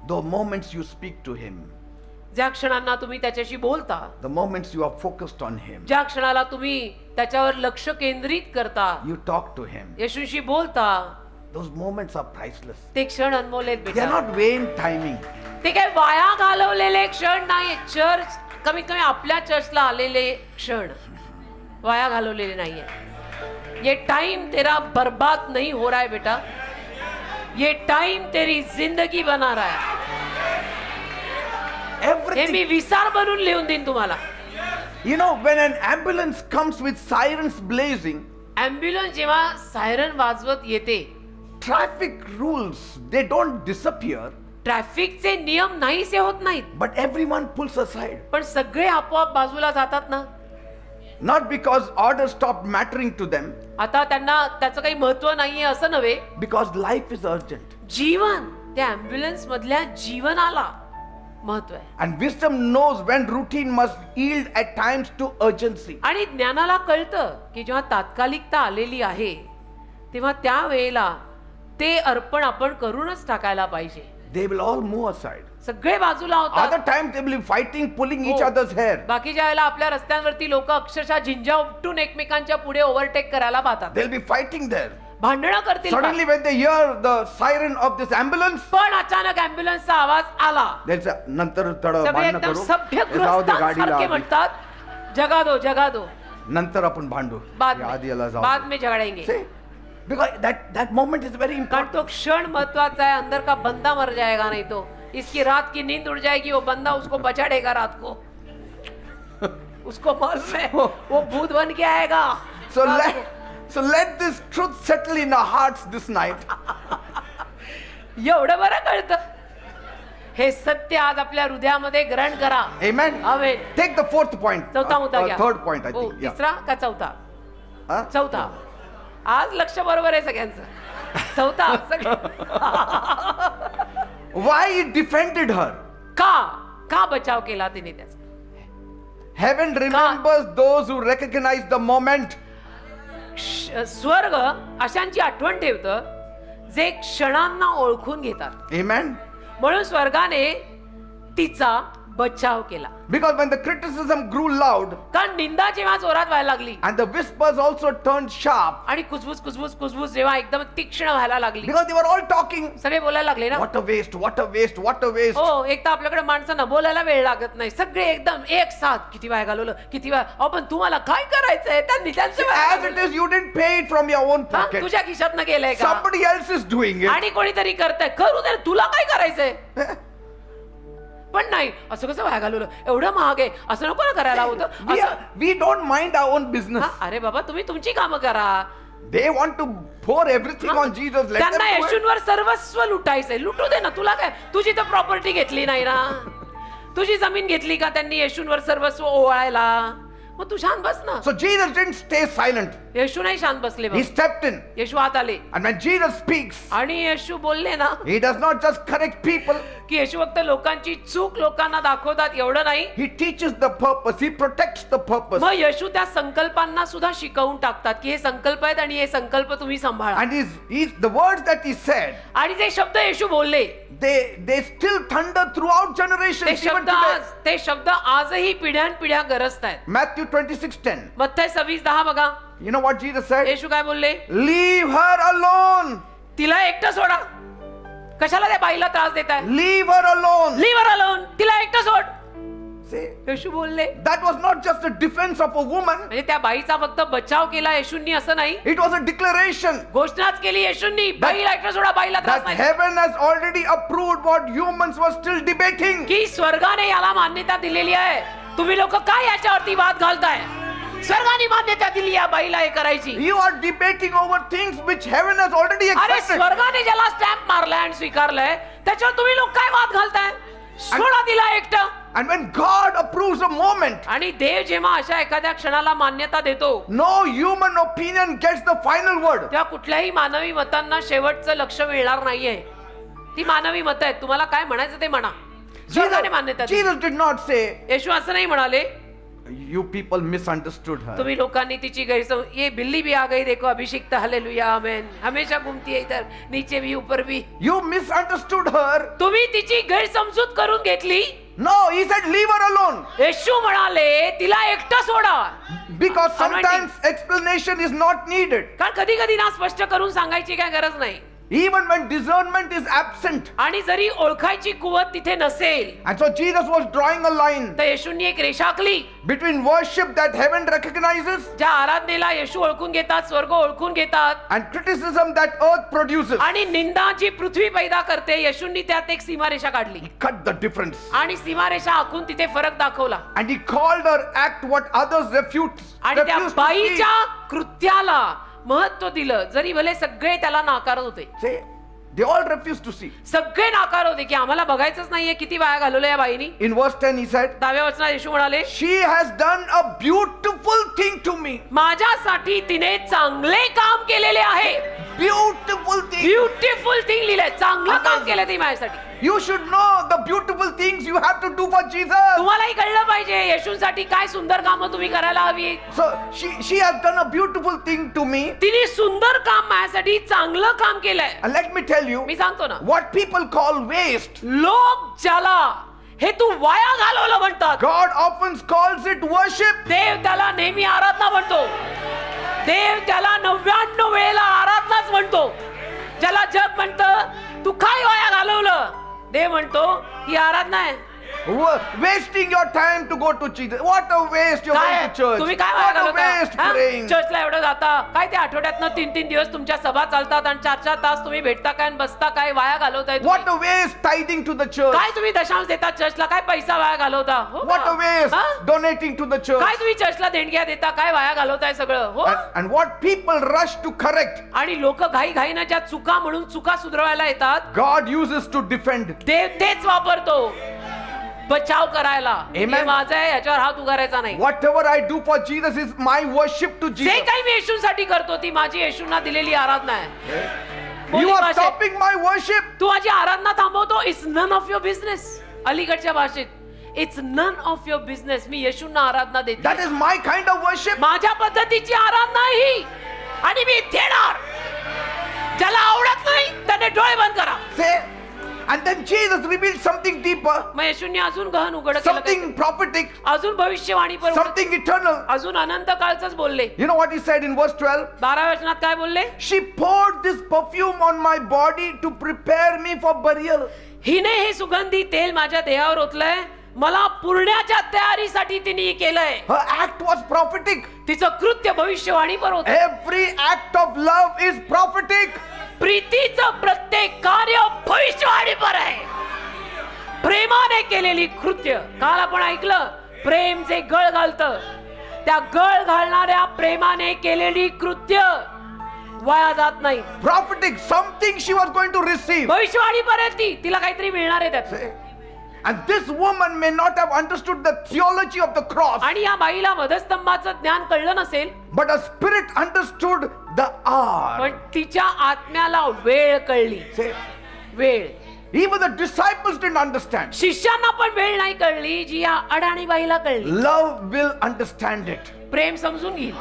The moments you speak to Him, ज्या क्षणांना तुम्ही त्याच्याशी बोलता, the moments you are focused on Him, ज्या क्षणाला तुम्ही त्याच्यावर लक्ष केंद्रित करता, you talk to Him, येशूशी बोलता, those moments are priceless. ते क्षण अनमोल आहेत They are बेटा. not vain timing. ते काय वाया घालवलेले क्षण नाही. चर्च कमीत कमी आपल्या चर्चला आलेले क्षण वाया घालवलेले नाहीये. ये टाइम तेरा बर्बाद नहीं हो रहा है बेटा, ये टाइम तेरी जिंदगी बना रहा है. हे Everything. मी विसार बनून लिहून देईन तुम्हाला. You know, when an ambulance comes with sirens blazing, ambulance जेव्हा सायरन वाजवत येते, traffic rules, they don't disappear, ट्रॅफिकचे नियम नाहीसे होत नाहीत, but everyone pulls aside. पण सगळे आपोआप बाजूला जातात ना. Not because orders stopped mattering to them, आता त्यांना त्याचं काही महत्व नाहीये असं नव्हे. because life is urgent. जीवन, त्या ॲम्ब्युलन्स मधल्या जीवनाला महत्व आहे. And wisdom knows when routine must yield at times to urgency. आणि ज्ञानाला कळतं की जेव्हा तात्कालिकता आलेली आहे तेव्हा त्या वेळेला ते अर्पण आपण करूनच टाकायला पाहिजे. They will all move aside. सगळे बाजूला Other होतात. times they will be fighting, pulling each हो. other's hair. बाकीच्या वेळेला आपल्या रस्त्यांवरती लोक अक्षरशः झिंजा उपटून एकमेकांच्या पुढे ओव्हरटेक करायला पाहतात, They'll be fighting there. भांडणं करतील. Suddenly when they hear the siren of this ambulance, पण अचानक ॲम्ब्युलन्सचा आवाज आला. they'll say, नंतर थोडं सगळे भांडण एकदम करू. सभ्य हे जाऊ दे गाडीला गृहस्थांसारखे आधी. म्हणतात जगा दो जगा दो, नंतर आपण भांडू. बाद हे आधी याला जाऊ बाद दे. में झगड़ेंगे. See? Because that moment is very कारण important. तो क्षण महत्वाचा है. अंदर का बंदा मर जाएगा नहीं तो इसकी रात की नींद उड़ जाएगी. वो बंदा उसको बचाड़ेगा रात को. उसको मालूम है वो भूत बन के आएगा. So let this truth settle in our hearts this night. एवढं बरं कळतं. हे सत्य आज आपल्या हृदयामध्ये ग्रहण करा. Amen. Amen. Take the fourth point. चौथा मुद्दा घ्या. Third point, I हो, think. Yeah. तिसरा का चौथा? Huh? चौथा. आज लक्ष बरोबर आहे सगळ्यांचं. चौथा. Why he defended her? का बचाव केला तिने त्याचा? Heaven remembers those who recognize the moment. स्वर्ग अशांची आठवण ठेवतं जे क्षणांना ओळखून घेतात. Amen. म्हणून स्वर्गाने तिचा बचाव केला. Because when the criticism grew loud कारण निंदा जेव्हा जोरात व्हायला लागली and the whispers also turned sharp, आणि कुजबुज जेव्हा एकदम तीक्ष्ण व्हायला लागली, because they were all talking, सगळे बोलायला लागले ना. what a waste, what a waste, what a waste. हो, एक तर आपल्याकडे माणसांना बोलायला वेळ लागत नाही. सगळे एकदम एक साथ किती वेळ घालवलं, किती वेळ. अहो पण तुम्हाला काय करायचंय? त्यांनी त्यांचं वेळ As घालवलं. it is, you didn't pay it from your own हा, pocket. तुझ्या खिशातनं गेलंय का? Somebody else is doing it. आणि कोणीतरी करतंय, करू दे. तुला काय करायचंय? पण नाही, असं कसं वाया घालवलं, एवढं महाग आहे, असं नको ना करायला होतं. We don't mind our own business. अरे बाबा तुम्ही तुमची कामं करा. They want to pour everything on Jesus. Let them त्यांना do it. येशूंवर सर्वस्व लुटायचंय. लुटू दे ना. तुला काय, तुझी तर प्रॉपर्टी घेतली नाही ना. तुझी जमीन घेतली का त्यांनी येशूंवर सर्वस्व ओवाळायला? मग तू शांत बस ना. So Jesus didn't stay silent. येशू नाही शांत बसले. He stepped in. येशू आत आले And when Jesus speaks, आणि येशू बोलले ना He does not just correct people. की येशू फक्त लोकांची चूक लोकांना दाखवतात एवढं नाही. He teaches the purpose. He protects the purpose. मग येशू त्या संकल्पांना सुद्धा शिकवून टाकतात की हे संकल्प आहेत आणि हे संकल्प तुम्ही सांभाळा. And the words that He said, आणि जे शब्द येशू बोलले they still thunder throughout generations even today. ते शब्द आजही पिढ्यानपिढ्या गरजतायत. Matthew 26:10. मत्थय 26:10 बघा. You know what Jesus said? येशू काय बोलले? Leave her alone. तिला एकटं सोडा. कशाला त्या बाईला त्रास देताय? Leave her alone. Leave her alone. तिला एकटं सोड. See, येशू बोलले. that was not just a defense of a woman. म्हणजे त्या बाईचा फक्त बचाव केला येशूंनी असं नाही. It was a declaration घोषणाच केली येशूंनी. बाईला एकटं सोडा, बाईला त्रास that नाही. heaven has already approved what humans were still debating. की स्वर्गाने याला मान्यता दिलेली आहे. तुम्ही लोक काय याच्यावरती वाद घालताय? स्वर्गाने मान्यता दिली या बाईला हे करायची. You are debating over things which heaven has already अरे accepted. स्वर्गाने ज्याला स्टॅम्प मारलाय आणि स्वीकारलाय त्याच्यावर तुम्ही लोक काय वाद घालताय? सोडा तिला एकटं. And when God approves a moment, आणि देव जेव्हा अशा एखाद्या क्षणाला मान्यता देतो no human opinion gets the final word. तेव्हा कुठल्याही मानवी मतांना शेवटचं लक्ष मिळणार नाहीये. ती मानवी मत आहेत. तुम्हाला काय म्हणायचं ते म्हणा. स्वर्गाने मान्यता दिली. Jesus did not say, येशू असं नाही म्हणाले, you people misunderstood her. तुम्ही लोकांनी तिची गैरसमज, ये बिल्ली भी आ गई देखो अभिषिक्त हालेलुया आमेन, हमेशा घूमती है इधर नीचे भी ऊपर भी. You misunderstood her. तुम्ही तिची गैरसमजूत करून घेतली. No, he said leave her alone. येशू म्हणाले तिला एकटं सोडा. Because sometimes explanation is not needed. कारण कधी कधी ना स्पष्ट करून सांगायची काय गरज नाही. Even when discernment is absent. आणि जरी ओळखायची कुवत तिथे नसेल And so Jesus was drawing a line तर येशूंनी एक रेषा आखली. between worship that heaven recognizes ज्या आराधनेला येशू ओळखून घेतात, स्वर्ग ओळखून घेतात, and criticism that earth produces. आणि निंदा जी पृथ्वी पैदा करते, येशूंनी त्यात एक सीमारेषा काढली Cut the difference. आणि सीमारेषा आखून तिथे फरक दाखवला. And he called her act what others refused. आणि त्या refused to see. बाईच्या कृत्याला महत्व दिलं, जरी भले सगळे त्याला नाकारत होते. Say, they all refused to see. सगळे नाकारत होते की आम्हाला बघायचंच नाहीये किती वाया घालवलं या बाईनी. In verse 10 he said, 10व्या वचनात येशू म्हणाले, she has done a beautiful thing to me. माझ्यासाठी तिने चांगले काम केलेले आहे. Beautiful thing. ब्युटिफुल थिंग लिहिलंय. चांगलं काम केलं ती माझ्यासाठी. You should know the beautiful things you have to do for Jesus. तुम्हालाही कळलं पाहिजे येशूंसाठी काय सुंदर कामं तुम्ही करायला हवी. So she has done a beautiful thing to me. तिने सुंदर काम माझ्यासाठी चांगलं काम केलंय. And let me tell you, मी सांगतो ना, what people call waste, लोक ज्याला हे तू वाया घालवलं म्हणतात, God often calls it worship. देव त्याला नेहमी आराधना म्हणतो. देव त्याला 99 वेळेला आराधनाच म्हणतो. ज्याला जग म्हणतं तू काय वाया घालवलं, देव म्हणतो ही आराधना आहे. Wasting your time to go to Jesus. What a waste you're काय going to church. तुम्ही काय वाया What a waste घालवता? praying. चर्चला एवढं जाता काय? ते आठवड्यातनं 3-3 दिवस तुमच्या सभा चालतात आणि 4-4 तास तुम्ही भेटता काय आणि बसता काय? वाया घालवताय तुम्ही. What a waste tithing to the church. काय तुम्ही दशांश देता चर्चला? काय पैसा वाया घालवता? हो का? What a waste हा? donating to the church. काय तुम्ही चर्चला देणग्या देता? काय वाया घालवताय सगळं? हो. And what people rush to correct, आणि लोक घाई घाईनं ज्या चुका म्हणून चुका सुधारायला येतात, God uses to defend. देव तेच वापरतो बचाव करायला. Amen. हे माझं आहे, याच्यावर हात उगारायचा नाही. Whatever I do for Jesus is my worship to जे Jesus. काही मी येशूंसाठी करतो ती माझी येशूंना दिलेली आराधना आहे. You बोली are भाषेत, stopping my worship. तू माझी आराधना थांबवतो. It's none of your business. अलीकडच्या भाषेत it's none of your business. मी येशूंना आराधना देते. That is my kind of worship. माझ्या पद्धतीची आराधना ही, आणि मी देणार. ज्याला आवडत नाही त्याने डोळे बंद करा. Say, and then Jesus revealed something deeper, मग येशूंनी अजून गहन उघड केलं, something prophetic, अजून भविष्यवाणी पर something eternal. अजून अनंत काळच बोलले. You know what he said in verse 12? 12व्या वचनात काय बोलले? She poured this perfume on my body to prepare me for burial. हिने हे सुगंधी तेल माझ्या देहावर ओतलंय, मला पुरण्याच्या तयारीसाठी तिने केलंय. Her act was prophetic. तिचं कृत्य भविष्यवाणी पर होतं. Every act of love is prophetic. प्रीतीचं प्रत्येक कार्य भविष्यवाणी पर आहे. प्रेमाने केलेली कृत्य. काल आपण ऐकलं, प्रेम जे गळ घालतं, त्या गळ घालणाऱ्या प्रेमाने केलेली कृत्य वाया जात नाही. Prophetic, something she was going to receive. भविष्यवाणी पर आहे ती, तिला काहीतरी मिळणार आहे त्यात. And this woman may not have understood the theology of the cross, आणि या बाईला वधस्तंभाचं ज्ञान कळलं नसेल, but her spirit understood the hour. पण तिच्या आत्म्याला वेळ कळली. Say, वेळ. even the disciples didn't understand. शिष्यांना पण वेळ नाही कळली जी या अडाणी बाईला कळली. Love will understand it. प्रेम समजून घेईल.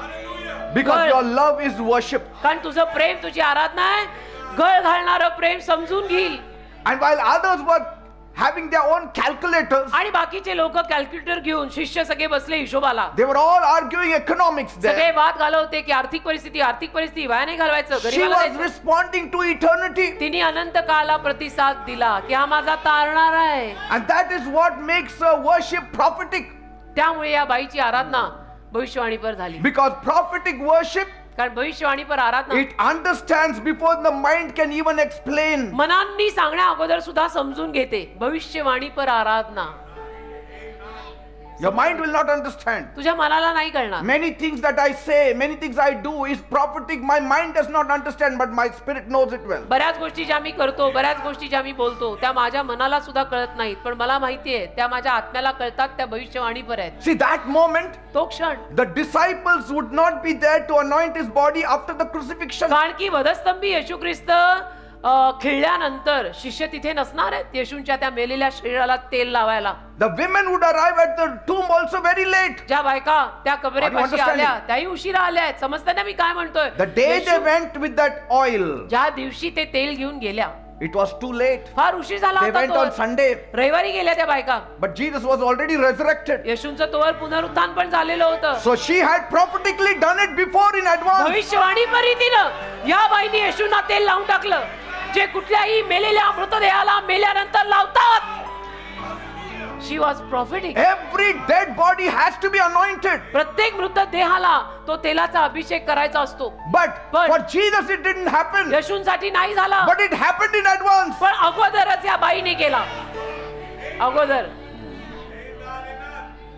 Because Good. your love is worship. कारण तुझं प्रेम तुझी आराधना आहे. गळ घालणारं प्रेम समजून घेईल. And while others were having their own calculators, आणि बाकीचे लोक कॅल्क्युलेटर घेऊन शिष्य सगळे बसले हिशोबाला. they were all arguing economics सगळे there. वाद घालत होते की आर्थिक परिस्थिती वाया नाही घालवायचं, She गरीबाला was द्यायचं. responding to eternity. तिने अनंत काळाला प्रतिसाद दिला की हा माझा तारणार आहे. And that is what makes worship prophetic. त्यामुळे या बाईची आराधना भविष्यवाणीपर झाली. Because prophetic worship, कारण भविष्यवाणीपर आराधना it understands before the mind can even explain. मनांनी सांगण्या अगोदर सुद्धा समजून घेते. भविष्यवाणीपर आराधना Your mind will not understand. तुझ्या मनाला नाही कळणार. Many things that I say, many things I do is prophetic. My mind does not understand, but my spirit knows it well. बऱ्याच गोष्टी ज्या मी करतो, बऱ्याच गोष्टी ज्या मी बोलतो, त्या माझ्या मनाला सुद्धा कळत नाहीत, पण मला माहितीये त्या माझ्या आत्म्याला कळतात, त्या भविष्यवाणीपर आहेत. See, that moment, तो क्षण, the disciples would not be there to anoint his body after the crucifixion. कारण की वधस्तंभी येशू ख्रिस्त खिळल्यानंतर शिष्य तिथे नसणार आहेत येशूंच्या त्या मेलेल्या शरीराला तेल लावायला. The women would arrive at the tomb also very late. ज्या बायका त्या कबरेपाशी understanding? आल्या त्याही उशिरा आल्या आहेत. समजतं ना मी काय म्हणतोय? The day they Yeshu went with that oil, ज्या दिवशी ते तेल घेऊन गेल्या it was too late. फार उशीर झाला They went on होता. Sunday, रविवारी गेल्या त्या बायका. but Jesus was already resurrected. येशूंचं तोवर पुनरुत्थान पण झालेलं होतं. So she had prophetically done it before in advance. भविष्यवाणी रीतीनं या बाईने येशूंना तेल लावून टाकलं, जे कुठल्याही मेलेल्या मृतदेहाला मेल्यानंतर लावतात. She was prophetic. Every dead body has to be anointed. प्रत्येक मृतदेहाला तो तेलाचा अभिषेक करायचा असतो. But for Jesus it didn't happen. येशूंसाठी नाही झाला, But it happened in advance. पण अगोदरच या बाईने केला.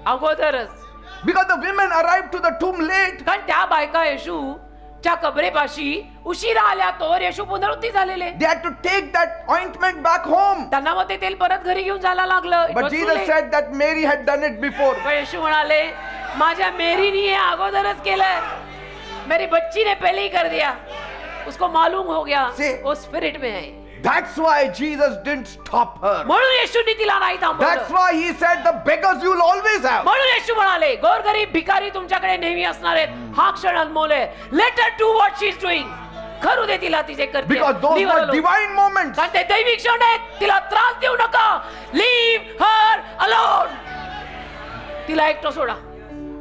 अगोदरच Because the women arrived to the tomb late. कारण त्या बायका येशूच्या कबरेपाशी उशिरा आल्या, तोवर येशू पुनरुत्थी झालेले. They had to take that ointment back home. त्यांना मग ते तेल परत घरी घेऊन जायला लागलं. It But was too Jesus late. said that Mary had done it before. पण येशू म्हणाले, माझ्या मेरीने हे अगोदरच केलंय. मेरी बच्ची ने पहले ही कर दिया. उसको मालूम हो गया, See? वो स्पिरिट में है. That's why Jesus didn't stop her. म्हणून येशूने तिला नाही That's थांबवलं. why he said the beggars you'll always have. म्हणून येशू म्हणाले, गोरगरीब भिकारी तुमच्याकडे नेहमी असणार आहेत. हा क्षण अनमोल आहे. Let her do what she is doing. करू दे तिला तिचे करते. Because those Leave her were alone. divine moments. कारण ते दैविक क्षण आहेत. तिला त्रास देऊ नका. Leave her alone. तिला एकटं सोडा.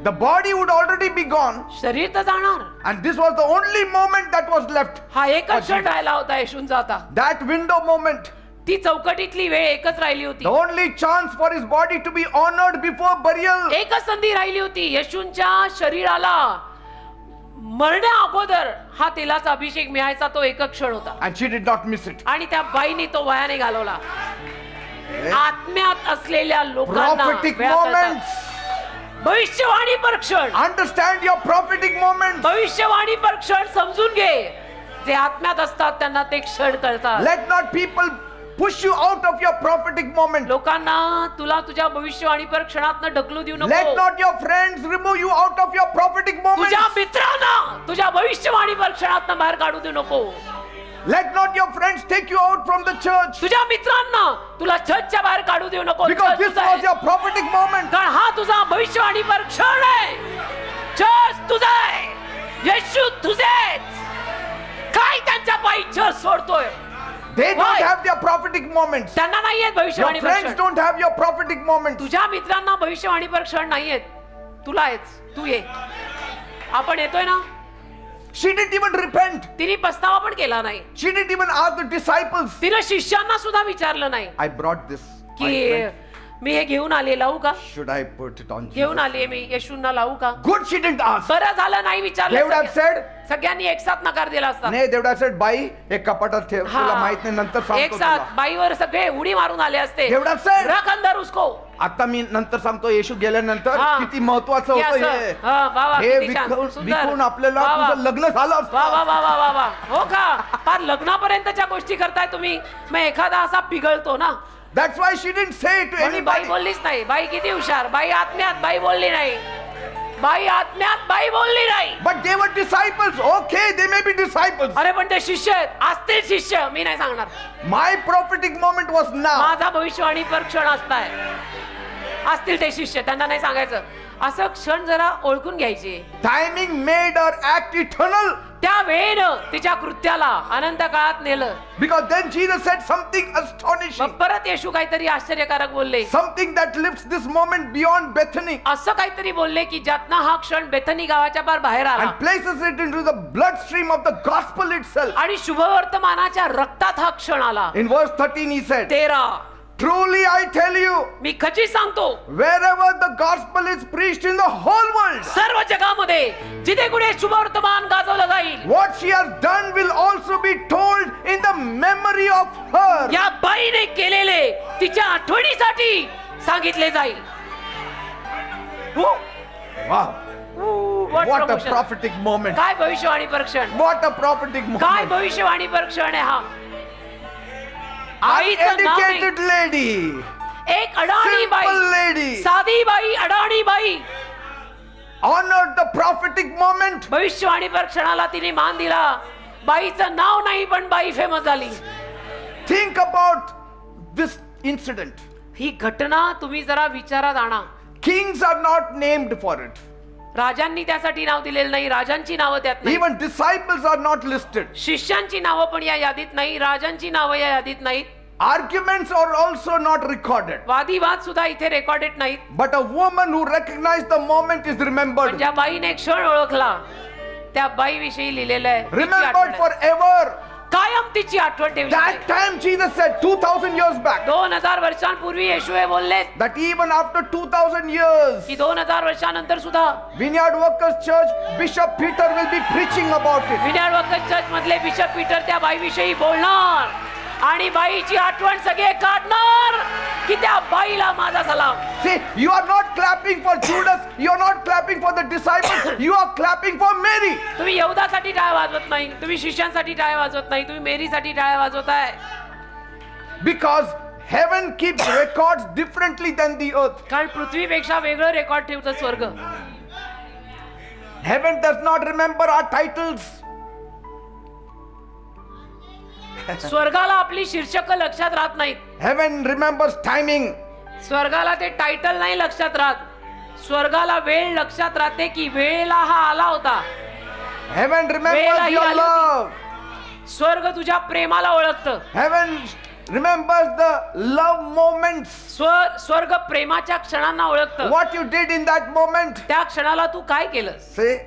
The body would already be gone. शरीर तर जाणार. And this was the only moment that was left. हा एकच क्षण राहिला होता येशूंचा आता. That window moment. ती चौकटीतली वेळ एकच राहिली होती. The only chance for his body to be honored before burial. एकच संधी राहिली होती येशूंच्या शरीराला मरण्या अगोदर हा तेलाचा अभिषेक मिळायचा. तो एकच क्षण होता And she did not miss it. आणि त्या बाईने तो वायाने घालवला. आत्म्यात असलेल्या लोकांना Prophetic वेळ कळतात. moments. भविष्यवाणी पर क्षण, Understand your prophetic moments. भविष्यवाणी पर क्षण समजून घे. जे आत्म्यात असतात त्यांना ते क्षण कळतात. Let not people push you out of your prophetic moment. लोकांना तुला तुझ्या भविष्यवाणी पर क्षणातनं ढकलू देऊ Let नको. not your friends remove you out of your prophetic moments. तुझ्या मित्रांना तुझ्या भविष्यवाणी पर क्षणातनं बाहेर काढू देऊ नको. Let not your friends take you out from the church. तुझ्या मित्रांना तुला चर्चच्या बाहेर काढू देऊ नको. Because चर्च this तुझं was आहे. your prophetic moment. कारण हा तुझा भविष्यवाणी पर क्षण आहे. चर्च तुझा आहे. येशू तुझेच. काय त्यांच्या पायी church सोडतोय? They don't Why? have their prophetic moments. त्यांना नाहीयेत भविष्यवाणी Your पर friends क्षण. don't have your prophetic moments. तुझ्या मित्रांना भविष्यवाणी पर क्षण नाहीयेत. तुला आहेच. तू ये. आपण येतोय ना. She didn't even repent. तिने पस्तावा पण केला नाही. She didn't even ask the disciples. तिने शिष्यांना सुद्धा विचारलं नाही I brought this. की ointment. मी हे घेऊन आले, लावू का? Should I put it on Jesus? घेऊन आले मी, येशूंना लावू का? Good, she didn't ask. बरं झालं नाही They विचारलं. would have said, सगळ्यांनी एक साथ नकार दिला असता. नाही, they would have said, बाई एक कपाटात ठेव, हा. तुला माहित नाही, नंतर एक सांगतो साथ तुला. बाईवर सगळे उडी मारून आले असते. They would have said. रख अंदर उसको. आता मी नंतर सांगतो, येशू गेल्यानंतर हा. किती महत्वाचं की होतं असं. हे. हा, वा वा, हे किती छान, सुंदर. विकून आपल्याला वा वा. तुझं लग्न झालं वा वा असतं. वा वा वा वा. हो का? फार लग्नापर्यंतच्या गोष्टी करताय तुम्ही. मग एखादा असा पिघळतो ना. That's why she didn't say it to म्हणून बाई anybody. बोललीच नाही. बाई किती हुशार. बाई आत्म्यात, बाई बोलली नाही. बाई आत्म्यात, बाई बोलली नाही. But they were disciples. Okay, they may be disciples. अरे पण ते शिष्य आहेत. असतील शिष्य, मी नाही सांगणार. My prophetic moment was now. माझा भविष्यवाणी पर क्षण असताय. असतील ते शिष्य, त्यांना नाही सांगायचं. असं क्षण जरा ओळखून घ्यायचे. Timing made her act eternal. त्या वेळेनं तिच्या कृत्याला अनंत काळात नेलं. Because then Jesus said something मग astonishing. परत येशू काहीतरी आश्चर्यकारक बोलले. Something that lifts this moment beyond Bethany असं काहीतरी बोलले की ज्यातनं हा क्षण बेथनी गावाच्या पार बाहेर आला and places it into the bloodstream of the gospel itself. आणि शुभवर्तमानाच्या रक्तात हा क्षण आला. In verse 13 he said, 13 truly I tell you, मी खचित सांगतो, wherever the gospel is preached in the whole world, सर्व जगामध्ये जिथे कुठे शुभवर्तमान गाजवलं जाईल, what she has done will also be told in the memory of her. या बाईने केलेले तिच्या आठवणीसाठी सांगितले जाईल. Wow. What What a promotion. prophetic moment. काय भविष्यवाणी परीक्षण, What a prophetic काय moment. भविष्यवाणी परीक्षण आहे हा. आईचं नाव नाही. Uneducated lady, एक अडाणी simple बाई, lady, साधी बाई, अडाणी बाई, honored the prophetic moment. भविष्यवाणी परीक्षणाला तिने मान दिला. बाईचं नाव नाही पण बाई फेमस झाली. Think about this incident. ही घटना तुम्ही जरा विचारात आणा. Kings are not named for it. राजांनी त्यासाठी नाव दिलेलं नाही, राजांची नावं त्यात नाही. Even disciples are not listed. शिष्यांची नावं पण या यादीत नाही, राजांची नावं या यादीत नाहीत. Arguments are also not recorded. वादीवाद सुद्धा इथे रेकॉर्डेड नाहीत. But a woman who recognized the moment is पण remembered. ज्या बाईने क्षण ओळखला त्या बाईविषयी लिहिलेलं आहे. तिची आठवण Remembered आहे. forever. कायम तिची आठवण ठेवली That जाईल. time Jesus said 2000 years back 2000 वर्षांपूर्वी येशू हे बोलले that even after 2000 years, की 2000 वर्षानंतर सुद्धा Vineyard Workers Church Bishop Peter will be preaching about it. Vineyard workers church मधले बिशप पीटर त्या बाईविषयी बोलणार आणि बाईची आठवण सगळे काढणार की त्या बाईला माझा सलाम. See, you are not clapping for Judas, you are not clapping for the disciples, you are clapping for Mary. तुम्ही यहूदासाठी टाळ्या वाजवत नाही, तुम्ही शिष्यांसाठी टाळ्या वाजवत नाही, तुम्ही मेरीसाठी टाळ्या वाजवताय. Because heaven keeps records differently than the earth. कारण पृथ्वीपेक्षा वेगळं रेकॉर्ड ठेवतं स्वर्ग. Heaven does not remember our titles. स्वर्गाला आपली शीर्षक लक्षात राहत नाहीत. Heaven remembers timing. स्वर्गाला ते टायटल नाही लक्षात राहत. स्वर्गाला वेळ लक्षात राहते की वेळेला हा आला होता. Heaven remembers वेळाही your आली होती. love. स्वर्ग तुझ्या प्रेमाला ओळखतं. Heaven remembers the love moments. स्वर्ग प्रेमाच्या क्षणांना ओळखतं. What you did in that moment. त्या क्षणाला तू काय केलंस. See,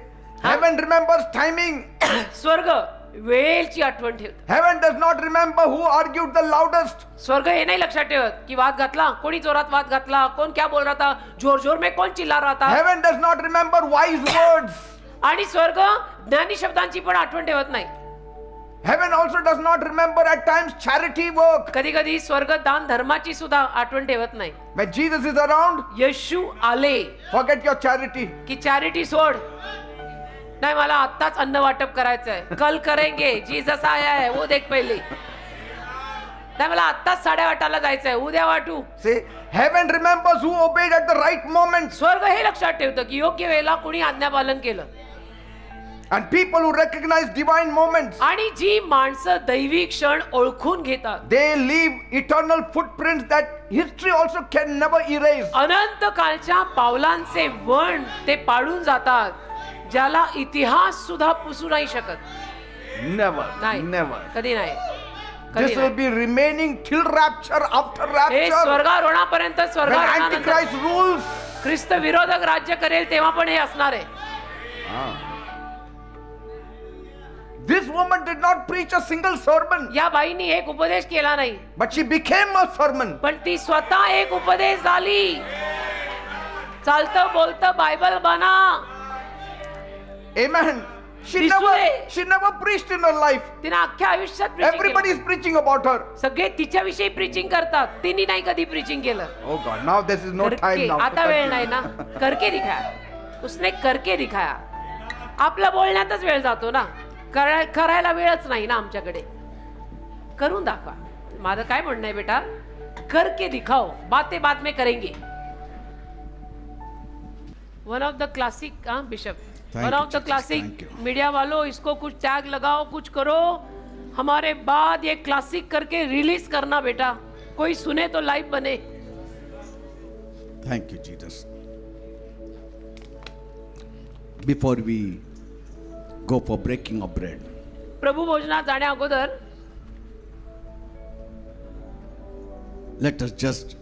heaven remembers timing. स्वर्ग वेळेची आठवण ठेवत. Heaven does not remember who argued the loudest. स्वर्ग हे नाही लक्षात ठेवत की वाद घातला, कोणी जोरात वाद घातला, कोण क्या बोल रहा था, जोर जोर में कौन चिल्ला रहा था. Heaven does not remember wise words. आणि स्वर्ग ज्ञानी शब्दांची पण आठवण ठेवत नाही. Heaven also does not remember at times charity work. कधी कधी स्वर्ग दान धर्माची सुद्धा आठवण ठेवत नाही. When Jesus is around, येशू आले forget your charity. की चॅरिटी सोड. नाही मला आत्ताच अन्न वाटप करायचंय, कल करेंगे, जीसस आया है वो देख पहिले. नाही मला आत्ताच साड्या वाटायला जायचंय, उद्या वाटू. See, heaven remembers who obeyed at the right moment. स्वर्ग हे लक्षात ठेवतं की योग्य वेळेला कोणी आज्ञापालन केलं. And people who recognize divine moments, आणि जी माणसं दैवी क्षण ओळखून घेतात they leave eternal footprints that history also can never erase. अनंत कालच्या पावलांचे वण ते पाडून जातात, ज्याला इतिहास सुद्धा पुसू नाही शकत. Never, नाही, never. कधी नाही, This कधी will नाही. be remaining till rapture, after हे rapture. स्वर्गारोहणापर्यंत When स्वर्गारोहणानंतर Antichrist rules. ख्रिस्त विरोधक राज्य करेल तेव्हा पण हे असणार आहे. This woman did not preach a single sermon, या बाईनी एक उपदेश केला नाही, but she became a sermon. पण ती स्वतः एक उपदेश झाली. चालतं बोलतं बायबल बना. Amen. She दिसुदे. never preached in her life. तिने अख्ख्या आयुष्यात preaching Everybody केलं. is preaching about her. सगळे तिच्याविषयी प्रीचिंग करतात, तिने नाही कधी प्रीचिंग केलं. Oh God, now this is no time करके, now. to आता वेळ नाही continue. ना. करके दिखाया, उसने करके दिखाया. आपलं बोलण्यातच वेळ जातो ना, करायला वेळच नाही ना आमच्याकडे. करून दाखवा. माझं काय म्हणणं आहे बेटा, करके दिखाओ, बातें बाद में करेंगे. One of the classic bishop, one of the classic media वालों, इसको कुछ टैग लगाओ, कुछ करो, हमारे बाद ये क्लासिक करके रिलीज करना बेटा, कोई सुने तो लाइव बने. Thank you, Jesus. before we go for breaking of bread, प्रभू भोजनात जाण्या अगोदर let us just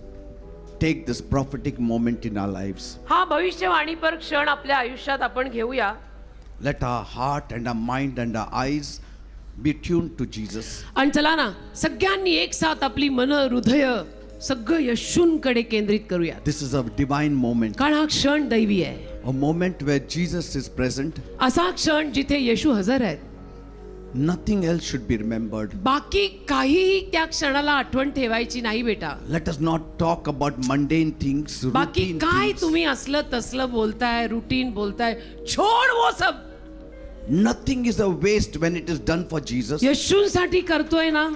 take this prophetic moment in our lives. हा भविष्यवाणीपर क्षण आपल्या आयुष्यात आपण घेऊया. Let our heart and our mind and our eyes be tuned to Jesus. आणि चला ना सगळ्यांनी एक साथ आपली मन हृदय सगळं येशूंकडे केंद्रित करूया. This is a divine moment, कारण हा क्षण दैवी आहे. a moment where Jesus is present. असा क्षण जिथे येशू हजर आहेत. Nothing else should be remembered. बाकी काहीही त्या क्षणाला आठवण ठेवायची नाही बेटा. Let us not talk about mundane things, बाकी routine काय things. तुम्ही असलं तसलं बोलताय, रुटीन बोलताय, छोड वो सब. Nothing is a waste when it is done for Jesus. येशूंसाठी करतोय ना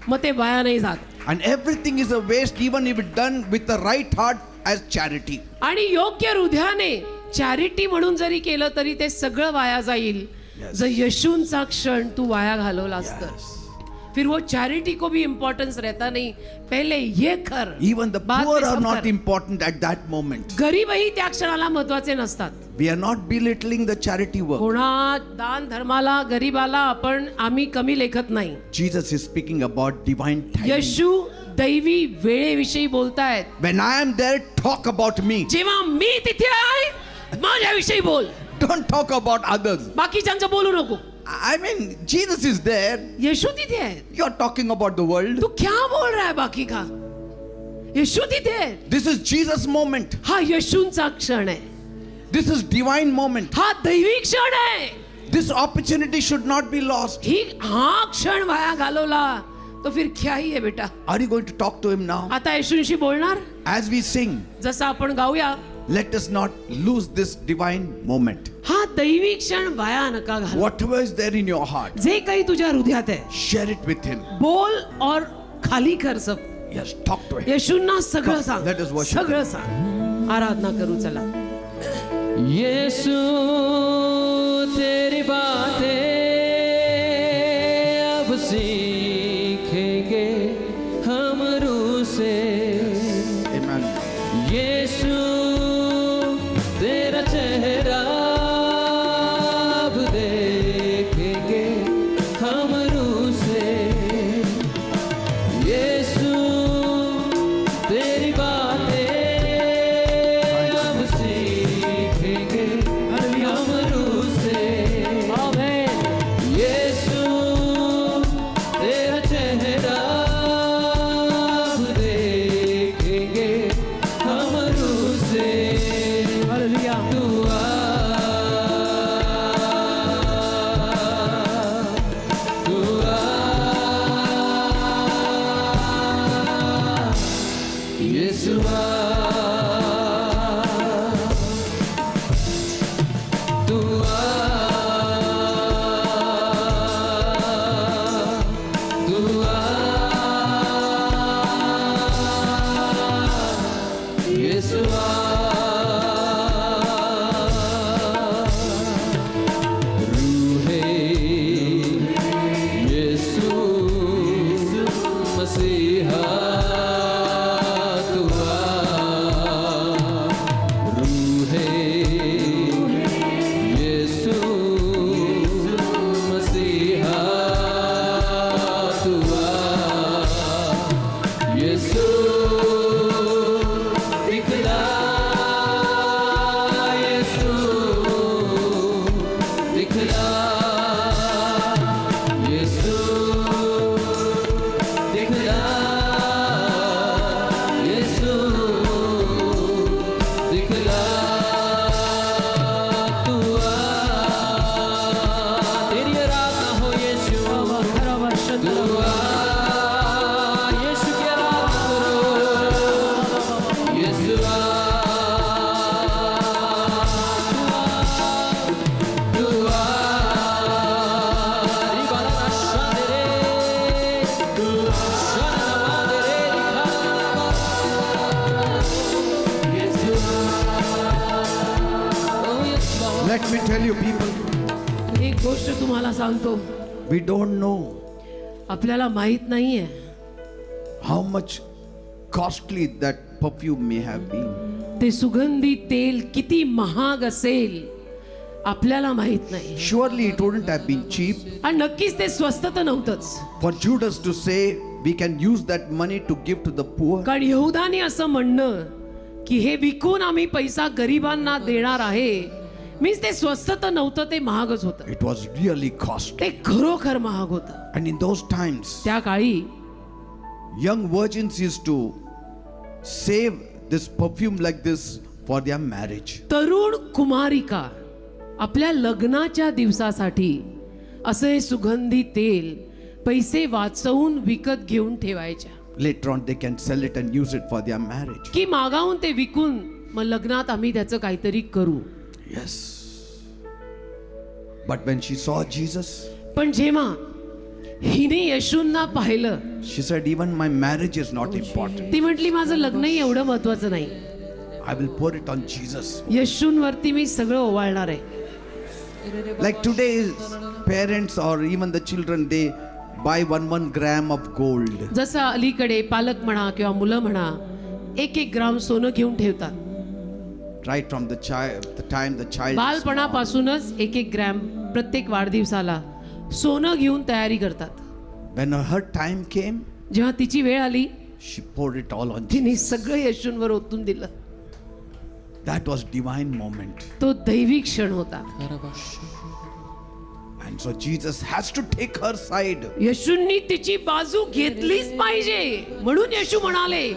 मग ते वाया नाही जात. And everything is a waste even if it done with the right heart as charity. आणि योग्य हृदयाने चॅरिटी म्हणून जरी केलं तरी ते सगळं वाया जाईल जर येशूंचा क्षण तू वाया घालवलास तर. फिर वो चैरिटी को भी इम्पोर्टेंस रहता नहीं. पहले ये कर. Even the बाद poor में are सब not कर. important at that moment. गरीबही त्या क्षणाला महत्वाचे नसतात. We are not belittling the charity work. कोणा दान धर्माला गरीबाला आपण आम्ही कमी लेखत नाही. Jesus is speaking about divine timing. येशू दैवी वेळेविषयी बोलतायत. When I am there, talk about me. जेव्हा मी तिथे आहे माझ्याविषयी बोल. Don't talk about others. बाकीच्यांचं बोलू नको. I mean, Jesus is there. येशू तिथे आहे. You are talking about the world. तू क्या बोल रहा है बाकी का. येशू तिथे आहे. This is Jesus' moment. हा येशूंचा क्षण आहे. This is divine moment. हा दैवी क्षण आहे. This opportunity should not be lost. ही हा क्षण वाया घालवला तो फिर क्या ही है बेटा. Are you going to talk to him now? आता येशूंशी बोलणार. As we sing, जसं आपण गाऊया. let us not lose this divine moment. हा दैवी क्षण वाया नका घालू. Whatever is there in your heart, जे काही तुझ्या हृदयात आहे share it with him. बोल और खाली कर सब. Yes, talk to him. येशूंना सगळं Come, सांग. let us worship सगळं सांग. आराधना करू चला. यीशु तेरी बातें अब सीखेंगे हम रूह से. Amen. यीशु तेरा चेहरा अब देखेंगे हम रूह से. यीशु तेरी बातें अब सीखेंगे हम रूह से. यीशु तेरा चेहरा अब देखेंगे हम रूह से. तू आ, तू आ, यीशु आ, तू आ, तू आ, यीशु आ. रूहे यीशु मसीहा तू आ. रूहे यीशु मसीहा तू आ. यीशु दिखला. यीशु दिखला. यीशु दिखला. यीशु दिखला. तू आ, तेरी आराधना हो यीशु. तू आ, यीशु की आराधना करो. यीशु आ, तू आ, रिबाला शादेरे, तू शानामादेरे लिखा. यीशु ओ यीशु. Let me tell you, people, एक गोष्ट तुम्हाला सांगतो. we don't know आपल्याला माहित नाहीये how much costly that perfume may have been. ते सुगंधी तेल किती महाग असेल. आपल्याला माहित नाही. Surely it wouldn't have been cheap आणि नक्कीच ते स्वस्त तर नव्हतंच. for Judas to say, we can use that money to give to the poor. कारण यहुदाने असं म्हणणं की हे विकून आम्ही पैसा गरिबांना देणार आहे, मीन्स ते स्वस्त तर नव्हतं, ते महागच होतं. It was really costly. ते खरोखर महाग होतं. And in those times, त्या काळी young virgins used to save this perfume like this for their marriage. तरुण कुमारिका आपल्या लग्नाच्या दिवसासाठी असं हे सुगंधी तेल पैसे वाचवून विकत घेऊन ठेवायच्या, Later on, they can sell it and use it for their marriage. की मागाहून ते विकून मग लग्नात आम्ही त्याचं काहीतरी करू. Yes. But when she saw Jesus, पण जेव्हा हिने येशूंना पाहिलं, she said, even my marriage is not important. ती म्हटली माझं लग्नही एवढं महत्वाचं नाही, I will pour it on Jesus. येशूंवरती मी सगळं ओवाळणार आहे. Like today's parents or even the children, they buy 1 gram of gold. जसं अलीकडे पालक म्हणा किंवा मुलं म्हणा 1 ग्राम सोनं घेऊन ठेवतात. Right from the time the child is बालपणापासूनच 1 ग्रॅम प्रत्येक वाढदिवसाला सोनं घेऊन तयारी करतात. when her time came, जेव्हा तिची वेळ आली, she poured it all on तिने Jesus. सगळं येशूंवर ओतून दिलं. That was divine moment. तो दैवी क्षण होता. And so Jesus has to take her side. येशूंनी तिची बाजू घेतलीच पाहिजे. म्हणून येशू म्हणाले,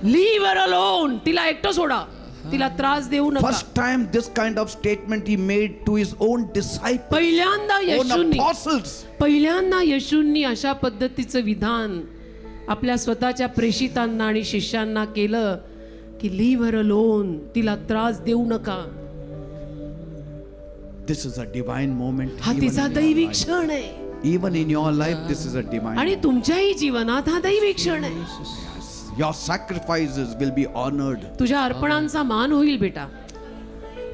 लीव्ह हर अलोन, तिला एकटं सोडा, तिला त्रास देऊ नका. First time this kind of statement he made to his own disciples, पहिल्यांदा own येशूंनी अशा पद्धतीचं विधान आपल्या स्वतःच्या प्रेषितांना आणि शिष्यांना केलं की लीव्ह हर अलोन, तिला त्रास देऊ नका. This is a divine moment. हा even तिचा in your दैवी life. क्षण आहे. Even in your life, this is a divine. आणि तुमच्याही जीवनात हा दैवी क्षण आहे. Your sacrifices will be honored. तुझ्या अर्पणांचा मान होईल बेटा.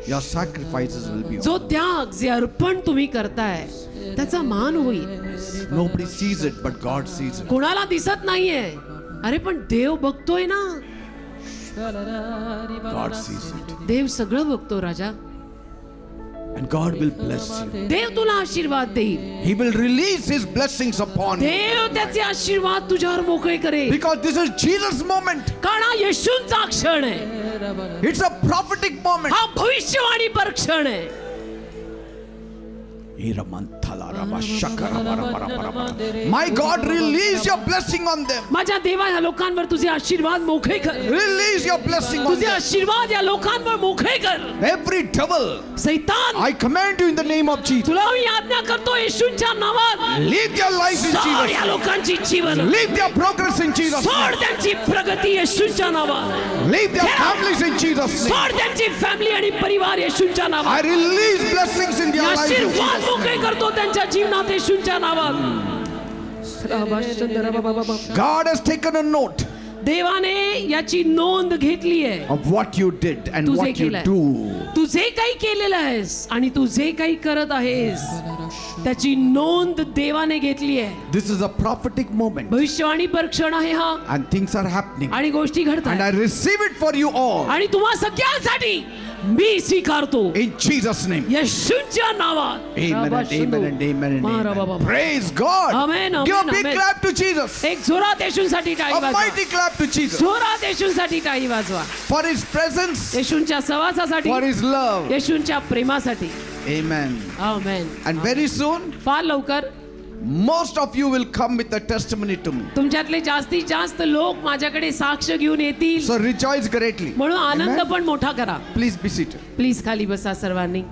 Your sacrifices will be जो honored. त्याग, जे अर्पण तुम्ही करताय त्याचा मान होईल. Nobody sees it, but God sees it. कोणाला दिसत नाहीये, अरे पण देव बघतोय ना. God sees it. देव सगळं बघतो राजा. And God will bless you. देव तुला आशीर्वाद देईल. He will release His blessings upon you. देव त्याचे आशीर्वाद तुझ्यावर मोकळे करेल. Because this is Jesus' moment. कारण हा येशूंचा क्षण आहे. It's a prophetic moment. हा भविष्यवाणी पर क्षण आहे. My God, release your blessing on them. माझ्या देवा या लोकांवर तुझे आशीर्वाद मोकळे कर. Release your blessing on तुझे them. आशीर्वाद या लोकांवर मोकळे कर. Every devil, सैतान, I command you in the name of Jesus. तुला मी आज्ञा करतो येशूंच्या नावात, Live their life in सोड Jesus' या name. लोकांची जीवन, Live their progress in Jesus' सोड name. त्यांची प्रगती येशूंच्या नावात, Live their families in Jesus' name. सोड त्यांची फॅमिली आणि परिवार येशूंच्या I नावात. release blessings in their lives in आशीर्वाद Jesus' मोकळे करतो त्यांच्या जीवनात येशूंच्या नावात. God has taken a note देवाने याची नोंद घेतली आहे. of what you did and तुझे what you केलंय. do. तू जे काही केलेलं आहेस आणि तू जे काही करत आहेस त्याची नोंद देवाने घेतली आहे. This is a prophetic moment भविष्यवाणी पर क्षण आहे हा, and things are happening. आणि गोष्टी And घडतात. I receive it for you all आणि तुम्हा सगळ्यांसाठी मी स्वीकारतो in Jesus' name. येशूच्या नावात. Amen and amen and amen and Amen. amen. Praise God. Amen, Give a amen, big amen. clap to Jesus. एक जोरात येशूंसाठी टाळी A वाजवा. mighty clap to Jesus. जोरात येशूंसाठी टाळी वाजवा. For His presence, येशूंच्या सहवासासाठी, for His love. येशूंच्या प्रेमासाठी. Amen. Amen. And very soon, फार लवकर most of you will come with a testimony to me. तुमच्यातले जास्तीत जास्त लोक माझ्याकडे साक्ष घेऊन येतील. So rejoice greatly. म्हणून आनंद Amen. पण मोठा करा. Please be seated. प्लीज खाली बसा सर्वांनी.